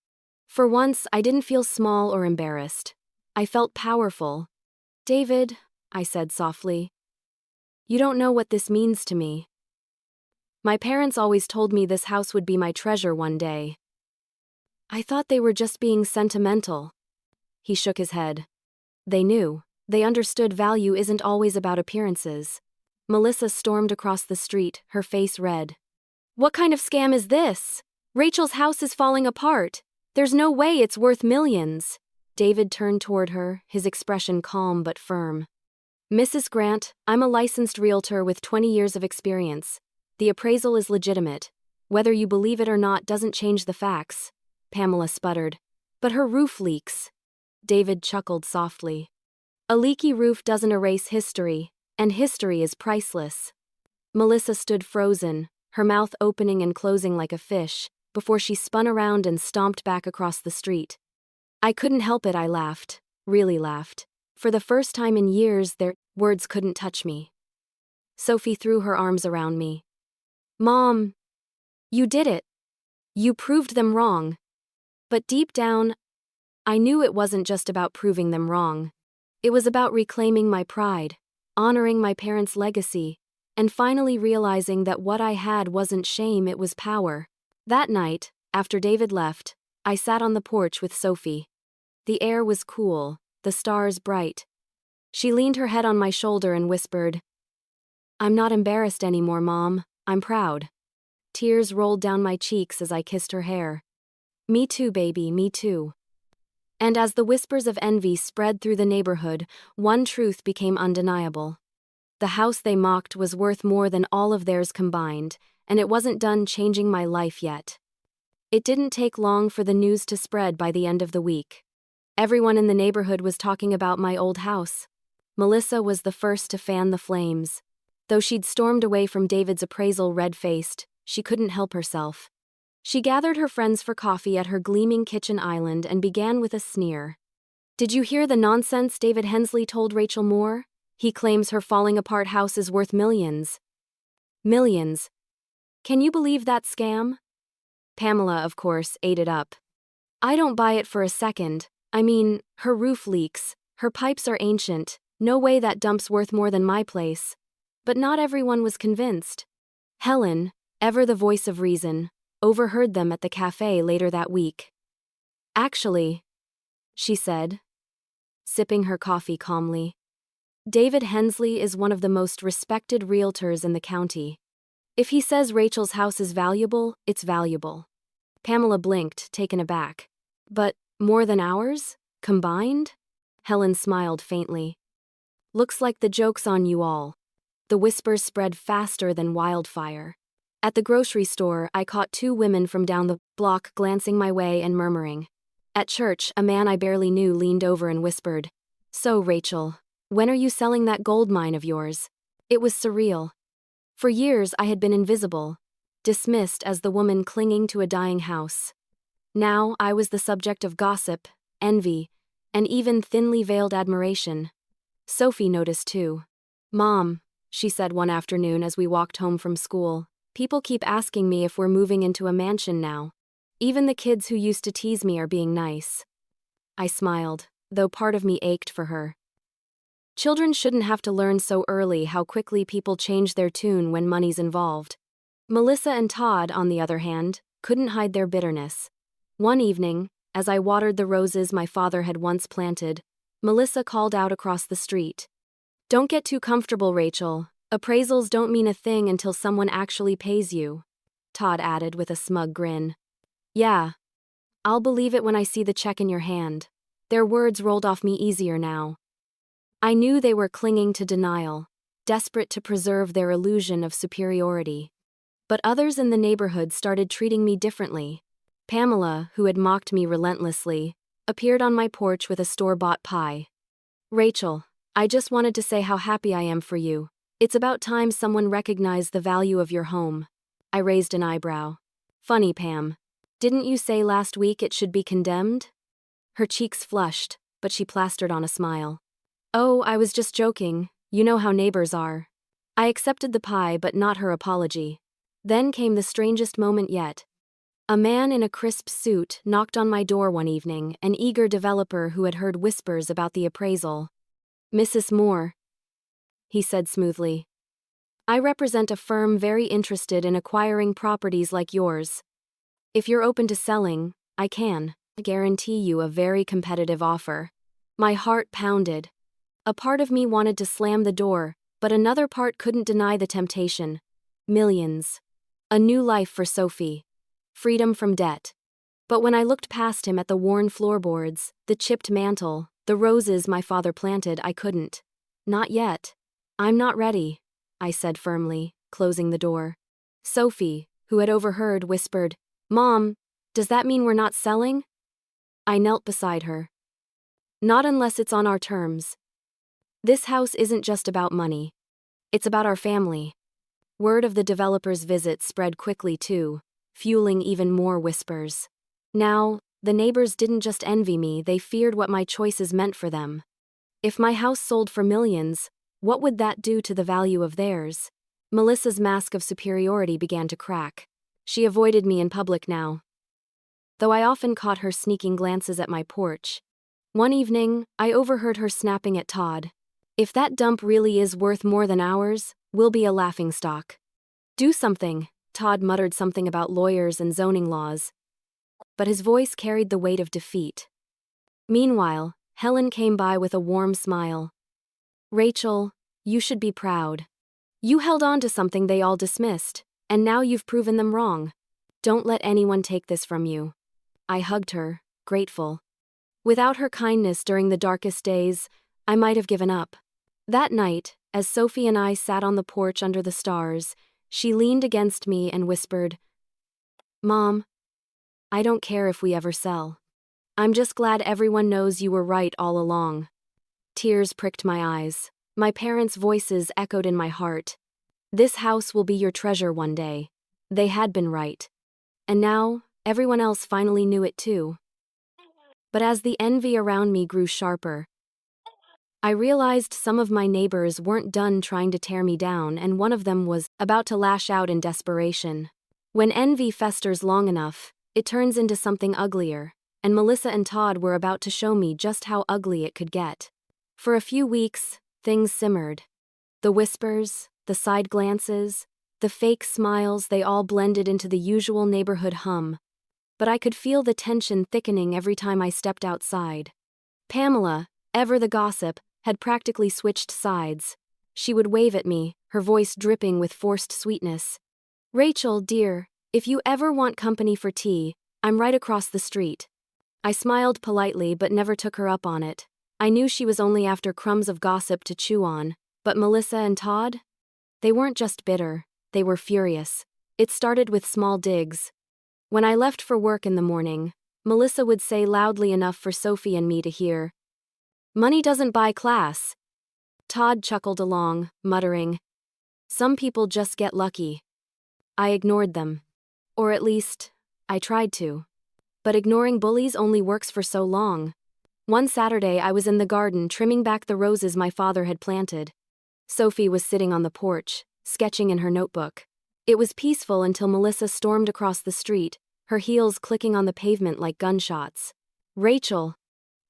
For once, I didn't feel small or embarrassed. I felt powerful. "David," I said softly, "you don't know what this means to me. My parents always told me this house would be my treasure one day. I thought they were just being sentimental." He shook his head. "They knew. They understood value isn't always about appearances." Melissa stormed across the street, her face red. "What kind of scam is this? Rachel's house is falling apart. There's no way it's worth millions." David turned toward her, his expression calm but firm. "Mrs. Grant, I'm a licensed realtor with 20 years of experience. The appraisal is legitimate. Whether you believe it or not doesn't change the facts." Pamela sputtered. "But her roof leaks." David chuckled softly. "A leaky roof doesn't erase history, and history is priceless." Melissa stood frozen, her mouth opening and closing like a fish, before she spun around and stomped back across the street. I couldn't help it, I laughed, really laughed. For the first time in years, their words couldn't touch me. Sophie threw her arms around me. "Mom, you did it. You proved them wrong." But deep down, I knew it wasn't just about proving them wrong. It was about reclaiming my pride, honoring my parents' legacy, and finally realizing that what I had wasn't shame, it was power. That night, after David left, I sat on the porch with Sophie. The air was cool, the stars bright. She leaned her head on my shoulder and whispered, "I'm not embarrassed anymore, Mom. I'm proud." Tears rolled down my cheeks as I kissed her hair. "Me too, baby, me too." And as the whispers of envy spread through the neighborhood, one truth became undeniable. The house they mocked was worth more than all of theirs combined, and it wasn't done changing my life yet. It didn't take long for the news to spread by the end of the week. Everyone in the neighborhood was talking about my old house. Melissa was the first to fan the flames. Though she'd stormed away from David's appraisal red-faced, she couldn't help herself. She gathered her friends for coffee at her gleaming kitchen island and began with a sneer. "Did you hear the nonsense David Hensley told Rachel Moore? He claims her falling-apart house is worth millions." Millions. Can you believe that scam? Pamela, of course, ate it up. "I don't buy it for a second. I mean, her roof leaks, her pipes are ancient, no way that dump's worth more than my place." But not everyone was convinced. Helen, ever the voice of reason, overheard them at the cafe later that week. "Actually," she said, sipping her coffee calmly, "David Hensley is one of the most respected realtors in the county. If he says Rachel's house is valuable, it's valuable." Pamela blinked, taken aback. "But more than ours? Combined?" Helen smiled faintly. "Looks like the joke's on you all." The whispers spread faster than wildfire. At the grocery store, I caught two women from down the block glancing my way and murmuring. At church, a man I barely knew leaned over and whispered, "So, Rachel, when are you selling that gold mine of yours?" It was surreal. For years I had been invisible, dismissed as the woman clinging to a dying house. Now I was the subject of gossip, envy, and even thinly veiled admiration. Sophie noticed too. "Mom," she said one afternoon as we walked home from school, "people keep asking me if we're moving into a mansion now. Even the kids who used to tease me are being nice." I smiled, though part of me ached for her. Children shouldn't have to learn so early how quickly people change their tune when money's involved. Melissa and Todd, on the other hand, couldn't hide their bitterness. One evening, as I watered the roses my father had once planted, Melissa called out across the street, "Don't get too comfortable, Rachel. Appraisals don't mean a thing until someone actually pays you." Todd added with a smug grin. "Yeah. I'll believe it when I see the check in your hand." Their words rolled off me easier now. I knew they were clinging to denial, desperate to preserve their illusion of superiority. But others in the neighborhood started treating me differently. Pamela, who had mocked me relentlessly, appeared on my porch with a store-bought pie. "Rachel, I just wanted to say how happy I am for you. It's about time someone recognized the value of your home." I raised an eyebrow. "Funny, Pam. Didn't you say last week it should be condemned?" Her cheeks flushed, but she plastered on a smile. "Oh, I was just joking. You know how neighbors are." I accepted the pie but not her apology. Then came the strangest moment yet. A man in a crisp suit knocked on my door one evening, an eager developer who had heard whispers about the appraisal. "Mrs. Moore," he said smoothly, "I represent a firm very interested in acquiring properties like yours. If you're open to selling, I can guarantee you a very competitive offer." My heart pounded. A part of me wanted to slam the door, but another part couldn't deny the temptation. Millions. A new life for Sophie. Freedom from debt. But when I looked past him at the worn floorboards, the chipped mantle, the roses my father planted, I couldn't. "Not yet. I'm not ready," I said firmly, closing the door. Sophie, who had overheard, whispered, "Mom, does that mean we're not selling?" I knelt beside her. "Not unless it's on our terms. This house isn't just about money. It's about our family." Word of the developer's visit spread quickly too, fueling even more whispers. Now, the neighbors didn't just envy me, they feared what my choices meant for them. If my house sold for millions, what would that do to the value of theirs? Melissa's mask of superiority began to crack. She avoided me in public now, though I often caught her sneaking glances at my porch. One evening, I overheard her snapping at Todd. "If that dump really is worth more than ours, we'll be a laughingstock." "Do something," Todd muttered something about lawyers and zoning laws, but his voice carried the weight of defeat. Meanwhile, Helen came by with a warm smile. "Rachel, you should be proud. You held on to something they all dismissed, and now you've proven them wrong. Don't let anyone take this from you." I hugged her, grateful. Without her kindness during the darkest days, I might have given up. That night, as Sophie and I sat on the porch under the stars, she leaned against me and whispered, "Mom, I don't care if we ever sell. I'm just glad everyone knows you were right all along. Tears pricked my eyes. My parents' voices echoed in my heart. This house will be your treasure one day. They had been right. And now, everyone else finally knew it too. But as the envy around me grew sharper, I realized some of my neighbors weren't done trying to tear me down, and one of them was about to lash out in desperation. When envy festers long enough, it turns into something uglier, and Melissa and Todd were about to show me just how ugly it could get. For a few weeks, things simmered. The whispers, the side glances, the fake smiles, they all blended into the usual neighborhood hum. But I could feel the tension thickening every time I stepped outside. Pamela, ever the gossip, had practically switched sides. She would wave at me, her voice dripping with forced sweetness. "Rachel, dear, if you ever want company for tea, I'm right across the street." I smiled politely but never took her up on it. I knew she was only after crumbs of gossip to chew on, but Melissa and Todd? They weren't just bitter, they were furious. It started with small digs. When I left for work in the morning, Melissa would say loudly enough for Sophie and me to hear, "Money doesn't buy class." Todd chuckled along, muttering, "Some people just get lucky." I ignored them. Or at least, I tried to. But ignoring bullies only works for so long. One Saturday I was in the garden trimming back the roses my father had planted. Sophie was sitting on the porch, sketching in her notebook. It was peaceful until Melissa stormed across the street, her heels clicking on the pavement like gunshots. "Rachel,"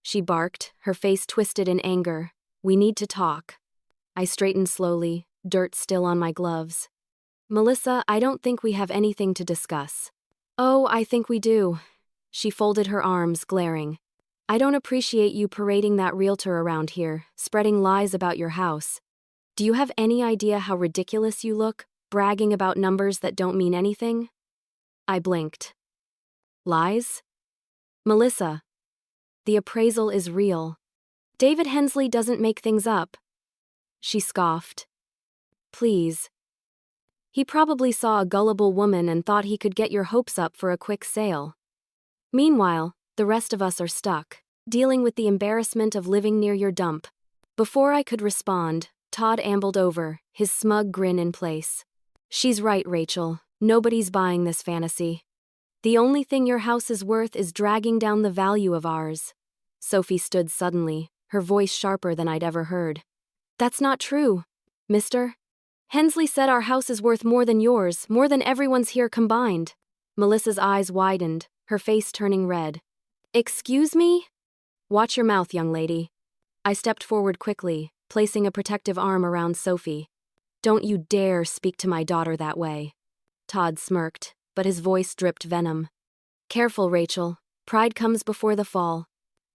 she barked, her face twisted in anger, "we need to talk." I straightened slowly, dirt still on my gloves. "Melissa, I don't think we have anything to discuss." "Oh, I think we do." She folded her arms, glaring. "I don't appreciate you parading that realtor around here, spreading lies about your house. Do you have any idea how ridiculous you look, bragging about numbers that don't mean anything?" I blinked. "Lies? Melissa, the appraisal is real. David Hensley doesn't make things up." She scoffed. "Please. He probably saw a gullible woman and thought he could get your hopes up for a quick sale. Meanwhile, the rest of us are stuck, dealing with the embarrassment of living near your dump." Before I could respond, Todd ambled over, his smug grin in place. "She's right, Rachel. Nobody's buying this fantasy. The only thing your house is worth is dragging down the value of ours." Sophie stood suddenly, her voice sharper than I'd ever heard. "That's not true, mister. Hensley said our house is worth more than yours, more than everyone's here combined." Melissa's eyes widened, her face turning red. "Excuse me?" "Watch your mouth, young lady." I stepped forward quickly, placing a protective arm around Sophie. "Don't you dare speak to my daughter that way." Todd smirked, but his voice dripped venom. "Careful, Rachel. Pride comes before the fall.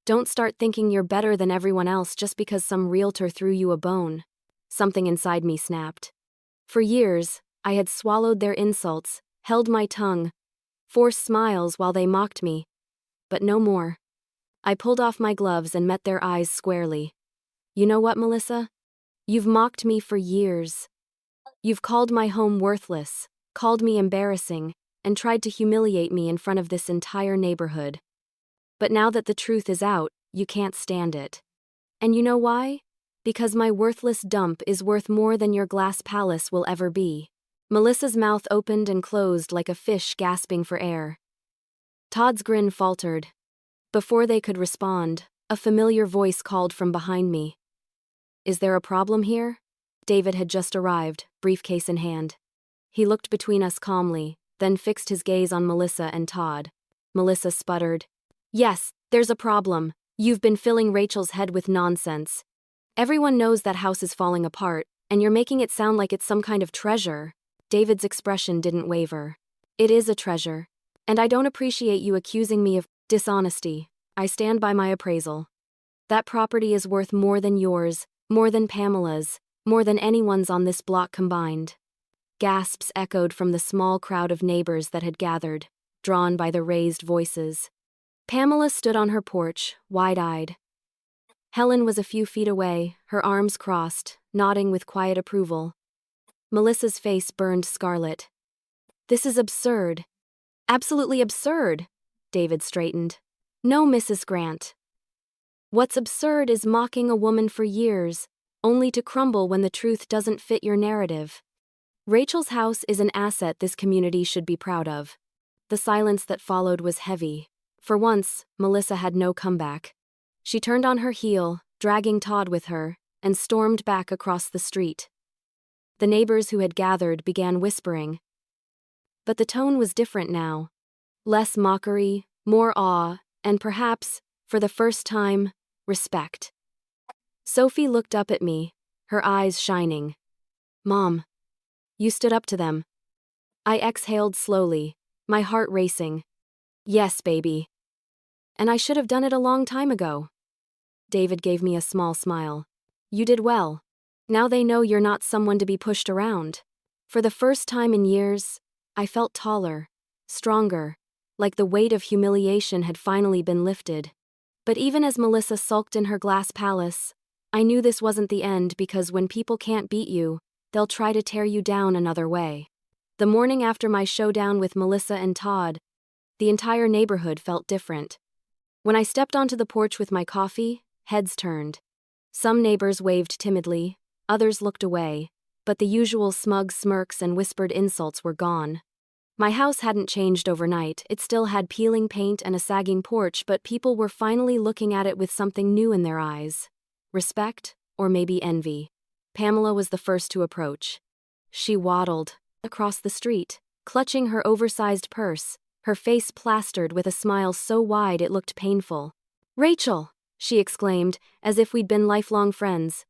Don't start thinking you're better than everyone else just because some realtor threw you a bone." Something inside me snapped. For years, I had swallowed their insults, held my tongue, forced smiles while they mocked me. But no more. I pulled off my gloves and met their eyes squarely. "You know what, Melissa? You've mocked me for years. You've called my home worthless, called me embarrassing, and tried to humiliate me in front of this entire neighborhood. But now that the truth is out, you can't stand it. And you know why? Because my worthless dump is worth more than your glass palace will ever be." Melissa's mouth opened and closed like a fish gasping for air. Todd's grin faltered. Before they could respond, a familiar voice called from behind me. "Is there a problem here?" David had just arrived, briefcase in hand. He looked between us calmly, then fixed his gaze on Melissa and Todd. Melissa sputtered, "Yes, there's a problem. You've been filling Rachel's head with nonsense. Everyone knows that house is falling apart, and you're making it sound like it's some kind of treasure." David's expression didn't waver. "It is a treasure. And I don't appreciate you accusing me of dishonesty. I stand by my appraisal. That property is worth more than yours, more than Pamela's, more than anyone's on this block combined." Gasps echoed from the small crowd of neighbors that had gathered, drawn by the raised voices. Pamela stood on her porch, wide-eyed. Helen was a few feet away, her arms crossed, nodding with quiet approval. Melissa's face burned scarlet. "This is absurd. Absolutely absurd." David straightened. No, Mrs. Grant. What's absurd is mocking a woman for years, only to crumble when the truth doesn't fit your narrative. Rachel's house is an asset this community should be proud of. The silence that followed was heavy. For once, Melissa had no comeback. She turned on her heel, dragging Todd with her, and stormed back across the street. The neighbors who had gathered began whispering. But the tone was different now. Less mockery, more awe, and perhaps, for the first time, respect. Sophie looked up at me, her eyes shining. Mom, you stood up to them. I exhaled slowly, my heart racing. Yes, baby. And I should have done it a long time ago. David gave me a small smile. You did well. Now they know you're not someone to be pushed around. For the first time in years, I felt taller, stronger, like the weight of humiliation had finally been lifted. But even as Melissa sulked in her glass palace, I knew this wasn't the end because when people can't beat you, they'll try to tear you down another way. The morning after my showdown with Melissa and Todd, the entire neighborhood felt different. When I stepped onto the porch with my coffee, heads turned. Some neighbors waved timidly, others looked away, but the usual smug smirks and whispered insults were gone. My house hadn't changed overnight, it still had peeling paint and a sagging porch, but people were finally looking at it with something new in their eyes. Respect, or maybe envy. Pamela was the first to approach. She waddled across the street, clutching her oversized purse, her face plastered with a smile so wide it looked painful. Rachel, she exclaimed, as if we'd been lifelong friends.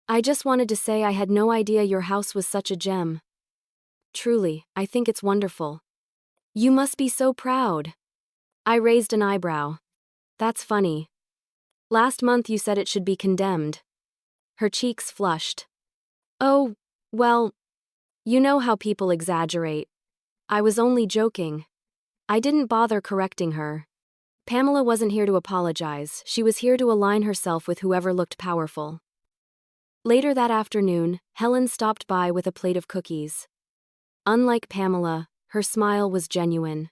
I just wanted to say I had no idea your house was such a gem. Truly, I think it's wonderful. You must be so proud. I raised an eyebrow. That's funny. Last month you said it should be condemned. Her cheeks flushed. Oh, well, you know how people exaggerate. I was only joking. I didn't bother correcting her. Pamela wasn't here to apologize, she was here to align herself with whoever looked powerful. Later that afternoon, Helen stopped by with a plate of cookies. Unlike Pamela, her smile was genuine.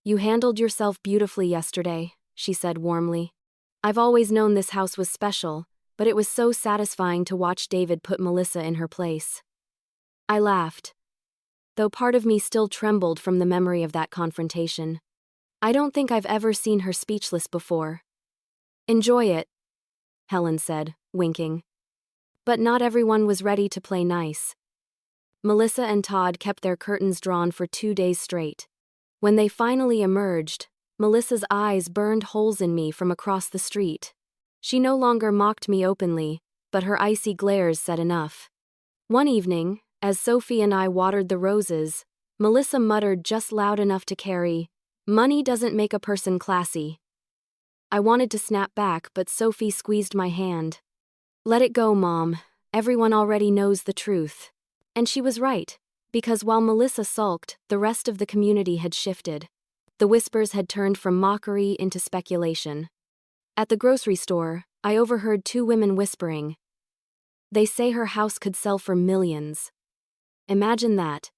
You handled yourself beautifully yesterday, she said warmly. I've always known this house was special, but it was so satisfying to watch David put Melissa in her place. I laughed, though part of me still trembled from the memory of that confrontation. I don't think I've ever seen her speechless before. Enjoy it, Helen said, winking. But not everyone was ready to play nice. Melissa and Todd kept their curtains drawn for 2 days straight. When they finally emerged, Melissa's eyes burned holes in me from across the street. She no longer mocked me openly, but her icy glares said enough. One evening, as Sophie and I watered the roses, Melissa muttered just loud enough to carry, "Money doesn't make a person classy." I wanted to snap back, but Sophie squeezed my hand. Let it go, Mom. Everyone already knows the truth. And she was right, because while Melissa sulked, the rest of the community had shifted. The whispers had turned from mockery into speculation. At the grocery store, I overheard 2 women whispering. They say her house could sell for millions. Imagine that.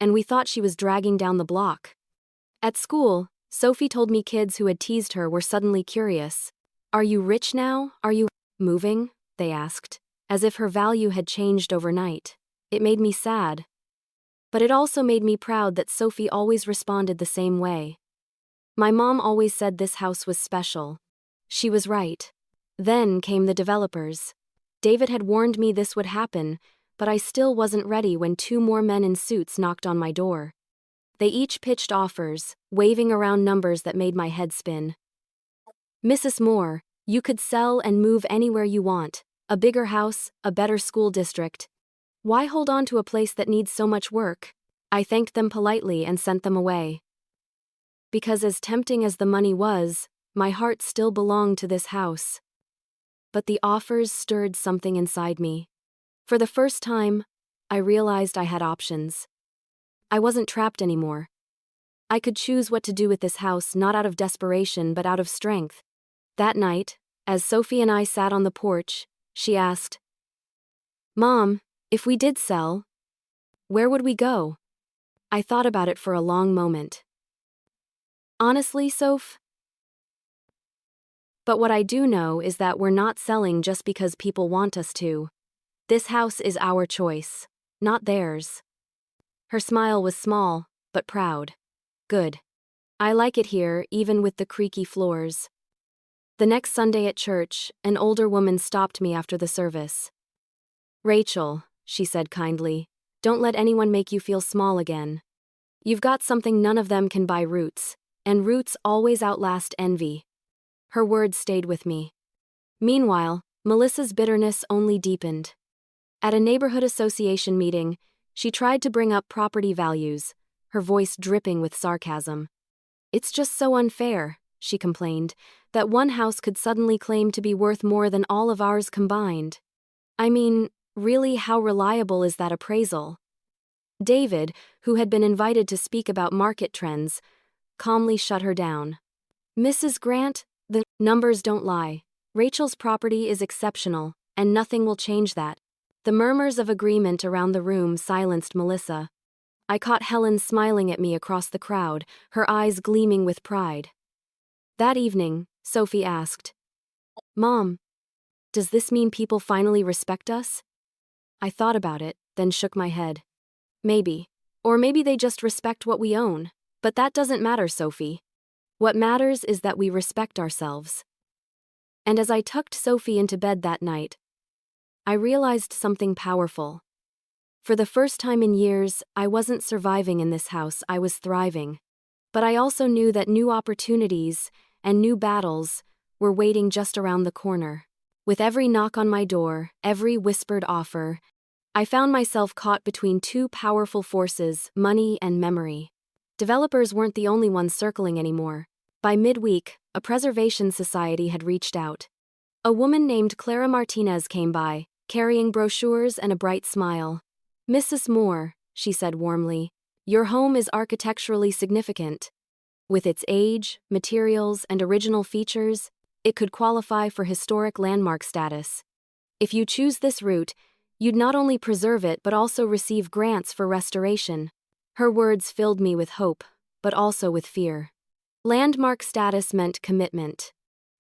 And we thought she was dragging down the block. At school, Sophie told me kids who had teased her were suddenly curious. Are you rich now? Are you moving? They asked, as if her value had changed overnight. It made me sad. But it also made me proud that Sophie always responded the same way. My mom always said this house was special. She was right. Then came the developers. David had warned me this would happen, but I still wasn't ready when 2 more men in suits knocked on my door. They each pitched offers, waving around numbers that made my head spin. Mrs. Moore, you could sell and move anywhere you want. A bigger house, a better school district. Why hold on to a place that needs so much work? I thanked them politely and sent them away. Because as tempting as the money was, my heart still belonged to this house. But the offers stirred something inside me. For the first time, I realized I had options. I wasn't trapped anymore. I could choose what to do with this house, not out of desperation but out of strength. That night, as Sophie and I sat on the porch, she asked, Mom, if we did sell, where would we go? I thought about it for a long moment. Honestly, Soph, But what I do know is that we're not selling just because people want us to. This house is our choice, not theirs. Her smile was small, but proud. Good. I like it here, even with the creaky floors. The next Sunday at church, an older woman stopped me after the service. Rachel, she said kindly, don't let anyone make you feel small again. You've got something none of them can buy, roots, and roots always outlast envy. Her words stayed with me. Meanwhile, Melissa's bitterness only deepened. At a neighborhood association meeting, she tried to bring up property values, her voice dripping with sarcasm. It's just so unfair, she complained, that one house could suddenly claim to be worth more than all of ours combined. I mean, really, how reliable is that appraisal? David, who had been invited to speak about market trends, calmly shut her down. Mrs. Grant, the numbers don't lie. Rachel's property is exceptional, and nothing will change that. The murmurs of agreement around the room silenced Melissa. I caught Helen smiling at me across the crowd, her eyes gleaming with pride. That evening, Sophie asked, Mom, does this mean people finally respect us? I thought about it, then shook my head. Maybe. Or maybe they just respect what we own. But that doesn't matter, Sophie. What matters is that we respect ourselves. And as I tucked Sophie into bed that night, I realized something powerful. For the first time in years, I wasn't surviving in this house, I was thriving. But I also knew that new opportunities and new battles were waiting just around the corner. With every knock on my door, every whispered offer, I found myself caught between two powerful forces, money and memory. Developers weren't the only ones circling anymore. By midweek, a preservation society had reached out. A woman named Clara Martinez came by, carrying brochures and a bright smile. Mrs. Moore, she said warmly, your home is architecturally significant. With its age, materials, and original features, it could qualify for historic landmark status. If you choose this route, you'd not only preserve it but also receive grants for restoration. Her words filled me with hope, but also with fear. Landmark status meant commitment.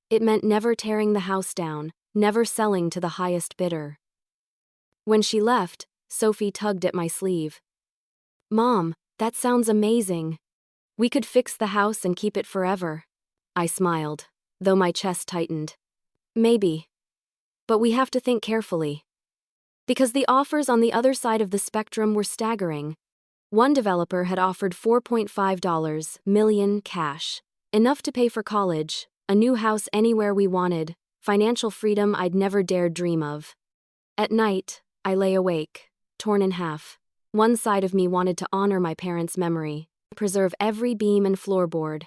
It meant never tearing the house down, never selling to the highest bidder. When she left, Sophie tugged at my sleeve. Mom, that sounds amazing. We could fix the house and keep it forever. I smiled, though my chest tightened. Maybe. But we have to think carefully. Because the offers on the other side of the spectrum were staggering. One developer had offered $4.5 million cash, enough to pay for college, a new house anywhere we wanted, financial freedom I'd never dared dream of. At night, I lay awake, torn in half. One side of me wanted to honor my parents' memory, preserve every beam and floorboard.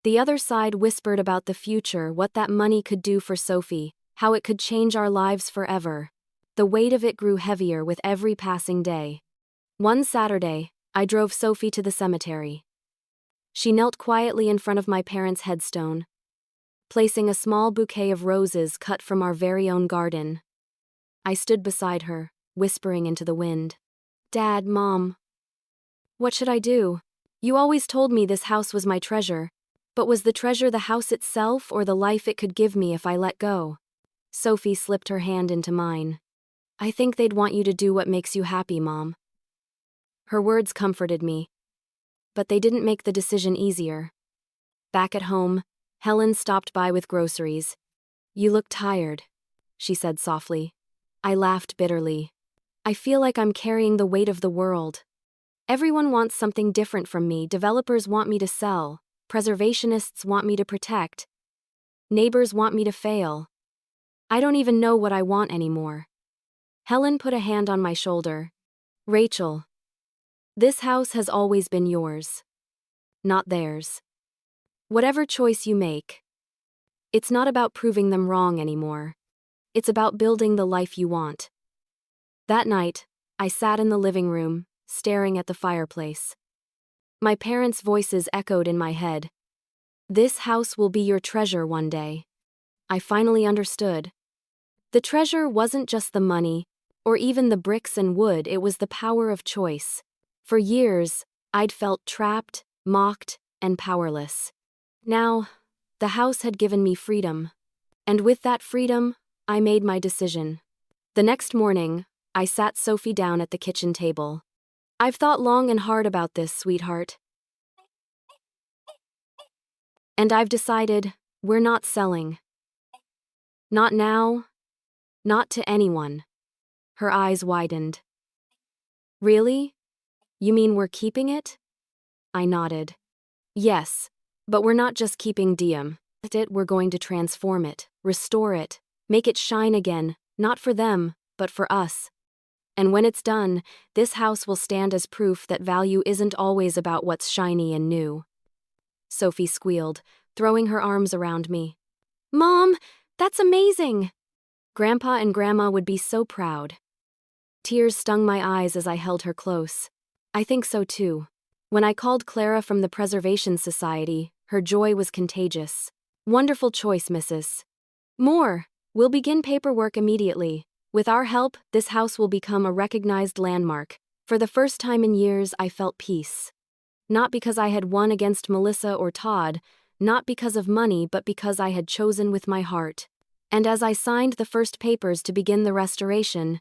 The other side whispered about the future, what that money could do for Sophie, how it could change our lives forever. The weight of it grew heavier with every passing day. One Saturday, I drove Sophie to the cemetery. She knelt quietly in front of my parents' headstone, placing a small bouquet of roses cut from our very own garden. I stood beside her, whispering into the wind. Dad, Mom. What should I do? You always told me this house was my treasure, but was the treasure the house itself or the life it could give me if I let go? Sophie slipped her hand into mine. I think they'd want you to do what makes you happy, Mom. Her words comforted me, but they didn't make the decision easier. Back at home, Helen stopped by with groceries. You look tired, she said softly. I laughed bitterly. I feel like I'm carrying the weight of the world. Everyone wants something different from me. Developers want me to sell. Preservationists want me to protect. Neighbors want me to fail. I don't even know what I want anymore. Helen put a hand on my shoulder. Rachel, this house has always been yours, not theirs. Whatever choice you make, it's not about proving them wrong anymore. It's about building the life you want. That night, I sat in the living room, staring at the fireplace. My parents' voices echoed in my head. This house will be your treasure one day. I finally understood. The treasure wasn't just the money, or even the bricks and wood, it was the power of choice. For years, I'd felt trapped, mocked, and powerless. Now, the house had given me freedom. And with that freedom, I made my decision. The next morning, I sat Sophie down at the kitchen table. I've thought long and hard about this, sweetheart. And I've decided, we're not selling. Not now, not to anyone. Her eyes widened. Really? You mean we're keeping it? I nodded. Yes, but we're not just keeping it, we're going to transform it, restore it, make it shine again, not for them, but for us. And when it's done, this house will stand as proof that value isn't always about what's shiny and new. Sophie squealed, throwing her arms around me. Mom, that's amazing! Grandpa and Grandma would be so proud. Tears stung my eyes as I held her close. I think so too. When I called Clara from the Preservation Society, her joy was contagious. Wonderful choice, Mrs. Moore. We'll begin paperwork immediately. With our help, this house will become a recognized landmark. For the first time in years, I felt peace. Not because I had won against Melissa or Todd, not because of money, but because I had chosen with my heart. And as I signed the first papers to begin the restoration,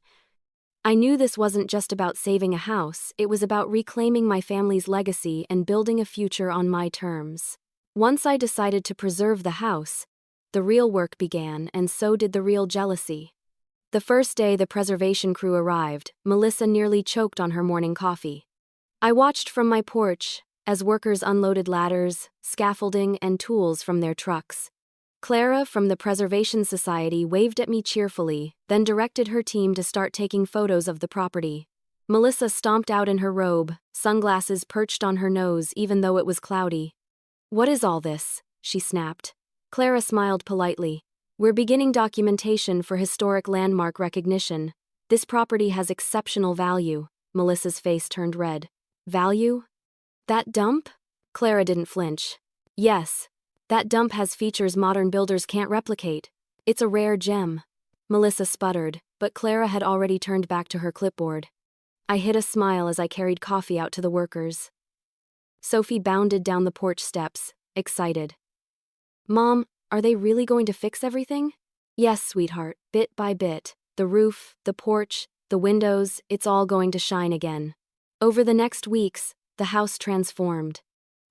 I knew this wasn't just about saving a house, it was about reclaiming my family's legacy and building a future on my terms. Once I decided to preserve the house, the real work began, and so did the real jealousy. The first day the preservation crew arrived, Melissa nearly choked on her morning coffee. I watched from my porch as workers unloaded ladders, scaffolding, and tools from their trucks. Clara from the Preservation Society waved at me cheerfully, then directed her team to start taking photos of the property. Melissa stomped out in her robe, sunglasses perched on her nose even though it was cloudy. What is all this? She snapped. Clara smiled politely. We're beginning documentation for historic landmark recognition. This property has exceptional value. Melissa's face turned red. Value? That dump? Clara didn't flinch. Yes. That dump has features modern builders can't replicate. It's a rare gem. Melissa sputtered, but Clara had already turned back to her clipboard. I hid a smile as I carried coffee out to the workers. Sophie bounded down the porch steps, excited. Mom, are they really going to fix everything? Yes, sweetheart, bit by bit. The roof, the porch, the windows, it's all going to shine again. Over the next weeks, the house transformed.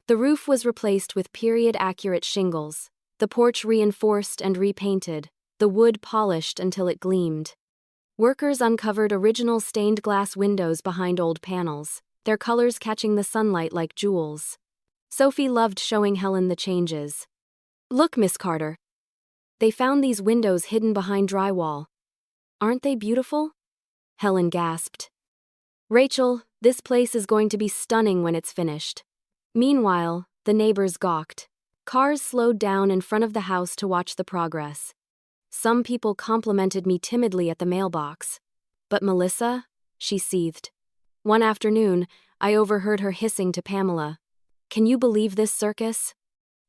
The roof was replaced with period-accurate shingles, the porch reinforced and repainted, the wood polished until it gleamed. Workers uncovered original stained glass windows behind old panels, their colors catching the sunlight like jewels. Sophie loved showing Helen the changes. Look, Miss Carter. They found these windows hidden behind drywall. Aren't they beautiful? Helen gasped. Rachel, this place is going to be stunning when it's finished. Meanwhile, the neighbors gawked. Cars slowed down in front of the house to watch the progress. Some people complimented me timidly at the mailbox. But Melissa? She seethed. One afternoon, I overheard her hissing to Pamela. Can you believe this circus?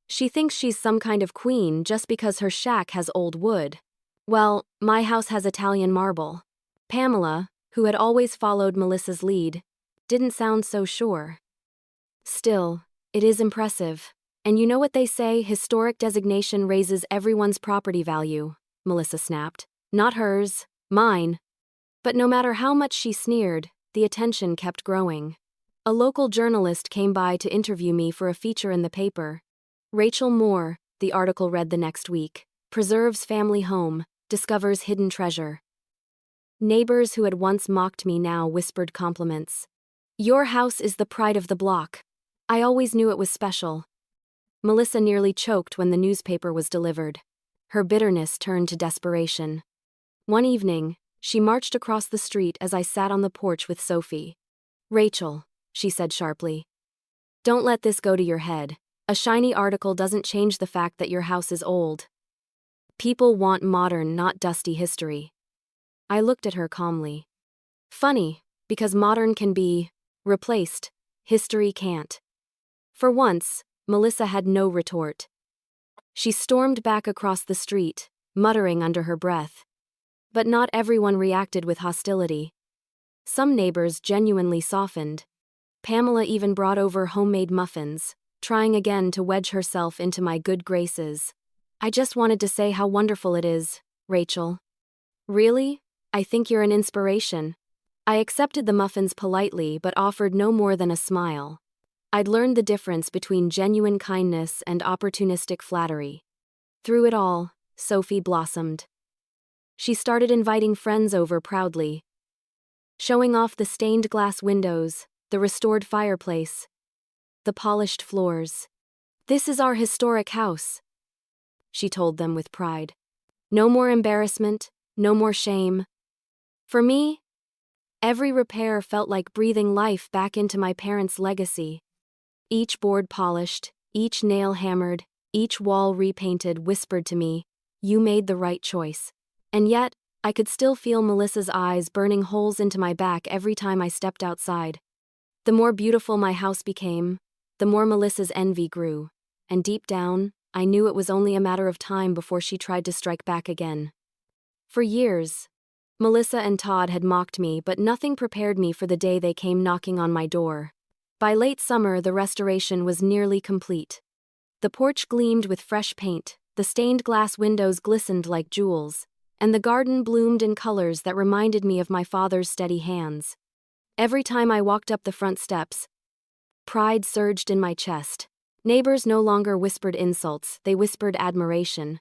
She thinks she's some kind of queen just because her shack has old wood. Well, my house has Italian marble. Pamela, who had always followed Melissa's lead, didn't sound so sure. Still, it is impressive. And you know what they say, historic designation raises everyone's property value, Melissa snapped. Not hers, mine. But no matter how much she sneered, the attention kept growing. A local journalist came by to interview me for a feature in the paper. Rachel Moore, the article read the next week, preserves family home, discovers hidden treasure. Neighbors who had once mocked me now whispered compliments. Your house is the pride of the block. I always knew it was special. Melissa nearly choked when the newspaper was delivered. Her bitterness turned to desperation. One evening, she marched across the street as I sat on the porch with Sophie. Rachel, she said sharply. Don't let this go to your head. A shiny article doesn't change the fact that your house is old. People want modern, not dusty history. I looked at her calmly. Funny, because modern can be replaced. History can't. For once, Melissa had no retort. She stormed back across the street, muttering under her breath. But not everyone reacted with hostility. Some neighbors genuinely softened. Pamela even brought over homemade muffins, trying again to wedge herself into my good graces. I just wanted to say how wonderful it is, Rachel. Really? I think you're an inspiration. I accepted the muffins politely but offered no more than a smile. I'd learned the difference between genuine kindness and opportunistic flattery. Through it all, Sophie blossomed. She started inviting friends over proudly, showing off the stained glass windows, the restored fireplace, the polished floors. "This is our historic house," she told them with pride. "No more embarrassment, no more shame." For me, every repair felt like breathing life back into my parents' legacy. Each board polished, each nail hammered, each wall repainted whispered to me, "You made the right choice." And yet, I could still feel Melissa's eyes burning holes into my back every time I stepped outside. The more beautiful my house became, the more Melissa's envy grew, and deep down, I knew it was only a matter of time before she tried to strike back again. For years, Melissa and Todd had mocked me, but nothing prepared me for the day they came knocking on my door. By late summer, the restoration was nearly complete. The porch gleamed with fresh paint, the stained glass windows glistened like jewels, and the garden bloomed in colors that reminded me of my father's steady hands. Every time I walked up the front steps, pride surged in my chest. Neighbors no longer whispered insults, they whispered admiration.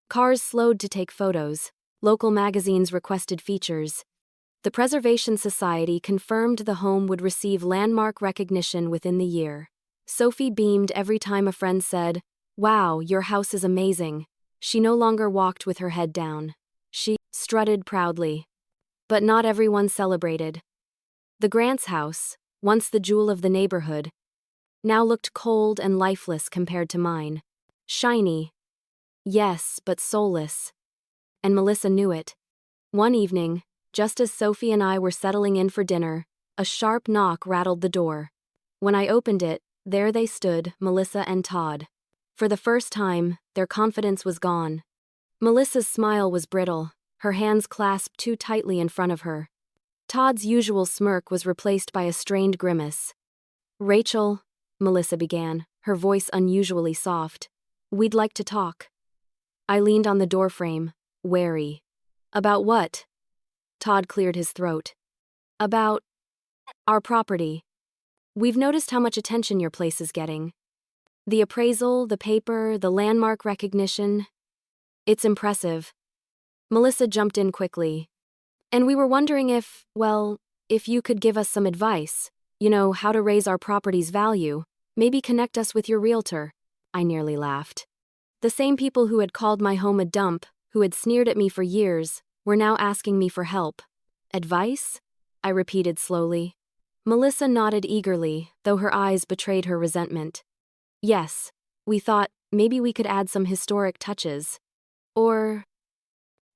Cars slowed to take photos, local magazines requested features. The Preservation Society confirmed the home would receive landmark recognition within the year. Sophie beamed every time a friend said, "Wow, your house is amazing." She no longer walked with her head down. She strutted proudly. But not everyone celebrated. The Grants' house, once the jewel of the neighborhood, now looked cold and lifeless compared to mine. Shiny, yes, but soulless. And Melissa knew it. One evening, just as Sophie and I were settling in for dinner, a sharp knock rattled the door. When I opened it, there they stood, Melissa and Todd. For the first time, their confidence was gone. Melissa's smile was brittle, her hands clasped too tightly in front of her. Todd's usual smirk was replaced by a strained grimace. "Rachel," Melissa began, her voice unusually soft, "we'd like to talk." I leaned on the doorframe, wary. "About what?" Todd cleared his throat. "About our property. We've noticed how much attention your place is getting. The appraisal, the paper, the landmark recognition. It's impressive." Melissa jumped in quickly. "And we were wondering if you could give us some advice, how to raise our property's value, maybe connect us with your realtor." I nearly laughed. The same people who had called my home a dump, who had sneered at me for years, were now asking me for help. "Advice?" I repeated slowly. Melissa nodded eagerly, though her eyes betrayed her resentment. "Yes, we thought maybe we could add some historic touches. Or,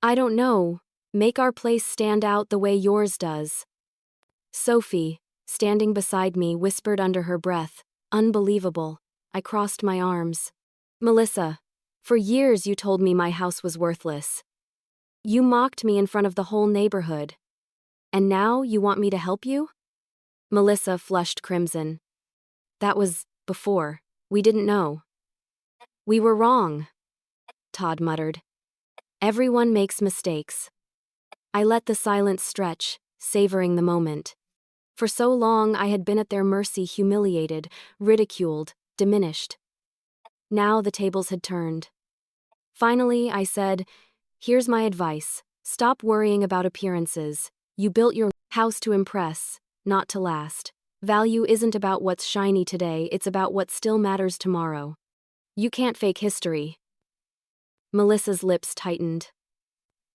I don't know, make our place stand out the way yours does." Sophie, standing beside me, whispered under her breath, "Unbelievable." I crossed my arms. "Melissa, for years you told me my house was worthless. You mocked me in front of the whole neighborhood. And now you want me to help you?" Melissa flushed crimson. "That was before. We didn't know." "We were wrong," Todd muttered. "Everyone makes mistakes." I let the silence stretch, savoring the moment. For so long I had been at their mercy, humiliated, ridiculed, diminished. Now the tables had turned. Finally, I said, "Here's my advice. Stop worrying about appearances. You built your house to impress, not to last. Value isn't about what's shiny today, it's about what still matters tomorrow. You can't fake history." Melissa's lips tightened.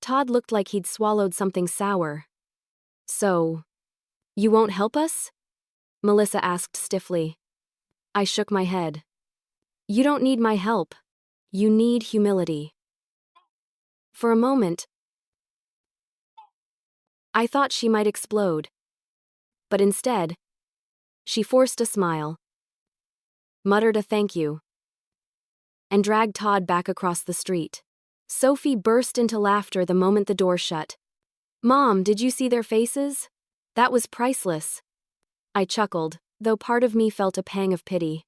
Todd looked like he'd swallowed something sour. "So, you won't help us?" Melissa asked stiffly. I shook my head. "You don't need my help. You need humility." For a moment, I thought she might explode. But instead, she forced a smile, muttered a thank you, and dragged Todd back across the street. Sophie burst into laughter the moment the door shut. "Mom, did you see their faces? That was priceless." I chuckled, though part of me felt a pang of pity.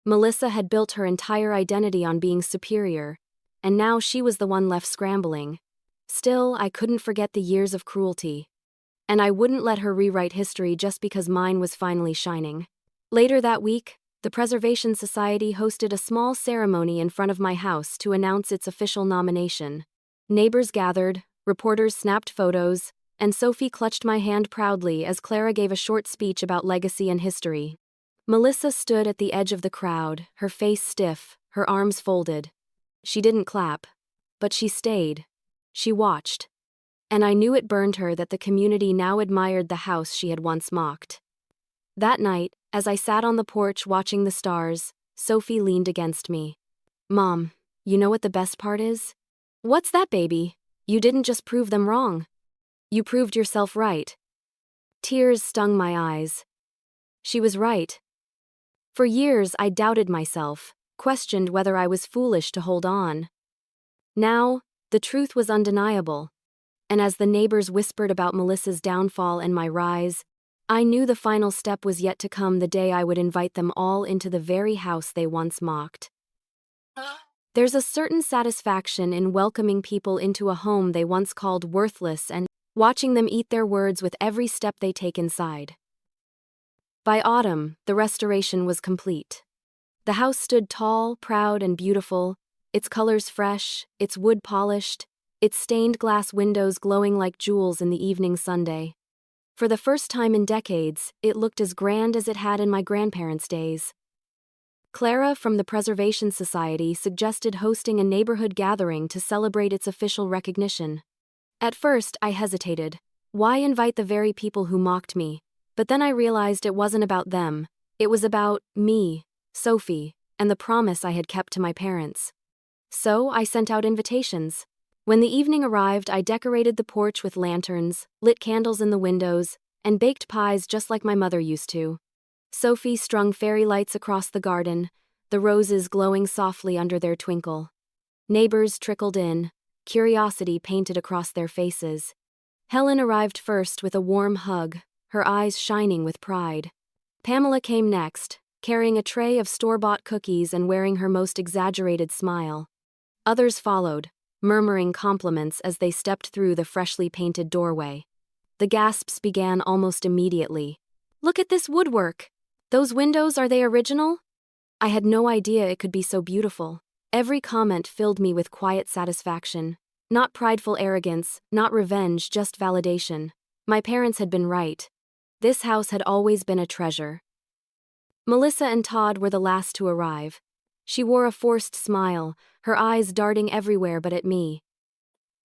Melissa had built her entire identity on being superior, and now she was the one left scrambling. Still, I couldn't forget the years of cruelty. And I wouldn't let her rewrite history just because mine was finally shining. Later that week, the Preservation Society hosted a small ceremony in front of my house to announce its official nomination. Neighbors gathered, reporters snapped photos, and Sophie clutched my hand proudly as Clara gave a short speech about legacy and history. Melissa stood at the edge of the crowd, her face stiff, her arms folded. She didn't clap, but she stayed. She watched. And I knew it burned her that the community now admired the house she had once mocked. That night, as I sat on the porch watching the stars, Sophie leaned against me. "Mom, you know what the best part is?" "What's that, baby? You didn't just prove them wrong. You proved yourself right." Tears stung my eyes. She was right. For years I doubted myself, questioned whether I was foolish to hold on. Now, the truth was undeniable. And as the neighbors whispered about Melissa's downfall and my rise, I knew the final step was yet to come, the day I would invite them all into the very house they once mocked. There's a certain satisfaction in welcoming people into a home they once called worthless and watching them eat their words with every step they take inside. By autumn, the restoration was complete. The house stood tall, proud, and beautiful, its colors fresh, its wood polished, its stained glass windows glowing like jewels in the evening sunday. For the first time in decades, it looked as grand as it had in my grandparents' days. Clara from the Preservation Society suggested hosting a neighborhood gathering to celebrate its official recognition. At first, I hesitated. Why invite the very people who mocked me? But then I realized it wasn't about them. It was about me, Sophie, and the promise I had kept to my parents. So I sent out invitations. When the evening arrived, I decorated the porch with lanterns, lit candles in the windows, and baked pies just like my mother used to. Sophie strung fairy lights across the garden, the roses glowing softly under their twinkle. Neighbors trickled in, curiosity painted across their faces. Helen arrived first with a warm hug, her eyes shining with pride. Pamela came next, carrying a tray of store-bought cookies and wearing her most exaggerated smile. Others followed, murmuring compliments as they stepped through the freshly painted doorway. The gasps began almost immediately. "Look at this woodwork! Those windows, are they original?" I had no idea it could be so beautiful. Every comment filled me with quiet satisfaction. Not prideful arrogance, not revenge, just validation. My parents had been right. This house had always been a treasure. Melissa and Todd were the last to arrive. She wore a forced smile, her eyes darting everywhere but at me.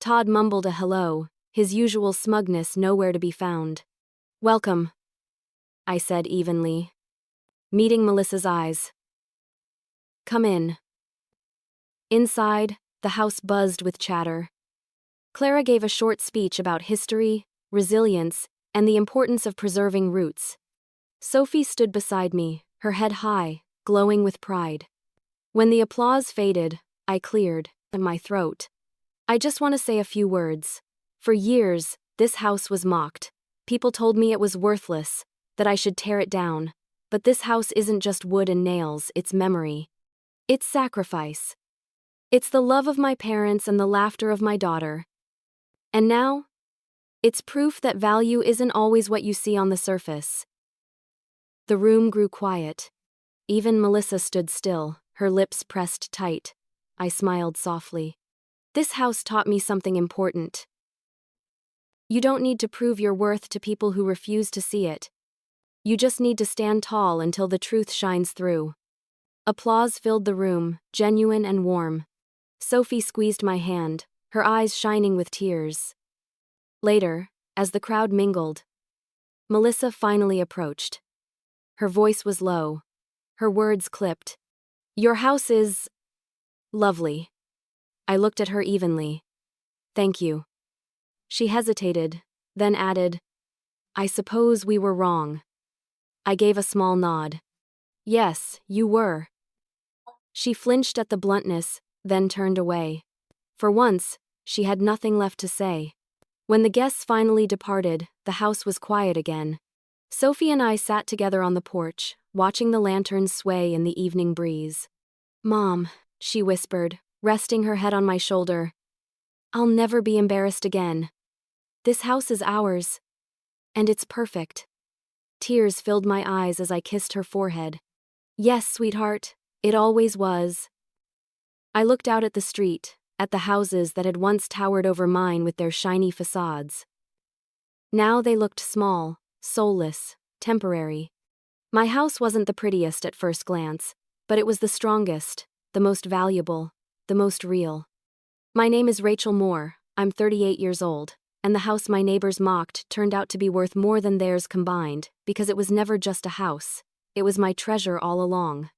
Todd mumbled a hello, his usual smugness nowhere to be found. "Welcome," I said evenly, meeting Melissa's eyes. "Come in." Inside, the house buzzed with chatter. Clara gave a short speech about history, resilience, and the importance of preserving roots. Sophie stood beside me, her head high, glowing with pride. When the applause faded, I cleared my throat. "I just want to say a few words. For years, this house was mocked. People told me it was worthless, that I should tear it down. But this house isn't just wood and nails, it's memory. It's sacrifice. It's the love of my parents and the laughter of my daughter. And now, it's proof that value isn't always what you see on the surface." The room grew quiet. Even Melissa stood still, her lips pressed tight. I smiled softly. "This house taught me something important. You don't need to prove your worth to people who refuse to see it. You just need to stand tall until the truth shines through." Applause filled the room, genuine and warm. Sophie squeezed my hand, her eyes shining with tears. Later, as the crowd mingled, Melissa finally approached. Her voice was low, her words clipped. "Your house is lovely." I looked at her evenly. "Thank you." She hesitated, then added, "I suppose we were wrong." I gave a small nod. "Yes, you were." She flinched at the bluntness, then turned away. For once, she had nothing left to say. When the guests finally departed, the house was quiet again. Sophie and I sat together on the porch, watching the lanterns sway in the evening breeze. "Mom," she whispered, resting her head on my shoulder. I'll never be embarrassed again. This house is ours. And it's perfect. Tears filled my eyes as I kissed her forehead. Yes, sweetheart, it always was. I looked out at the street, at the houses that had once towered over mine with their shiny facades. Now they looked small, soulless, temporary. My house wasn't the prettiest at first glance, but it was the strongest, the most valuable, the most real. My name is Rachel Moore, I'm 38 years old, and the house my neighbors mocked turned out to be worth more than theirs combined, because it was never just a house. It was my treasure all along.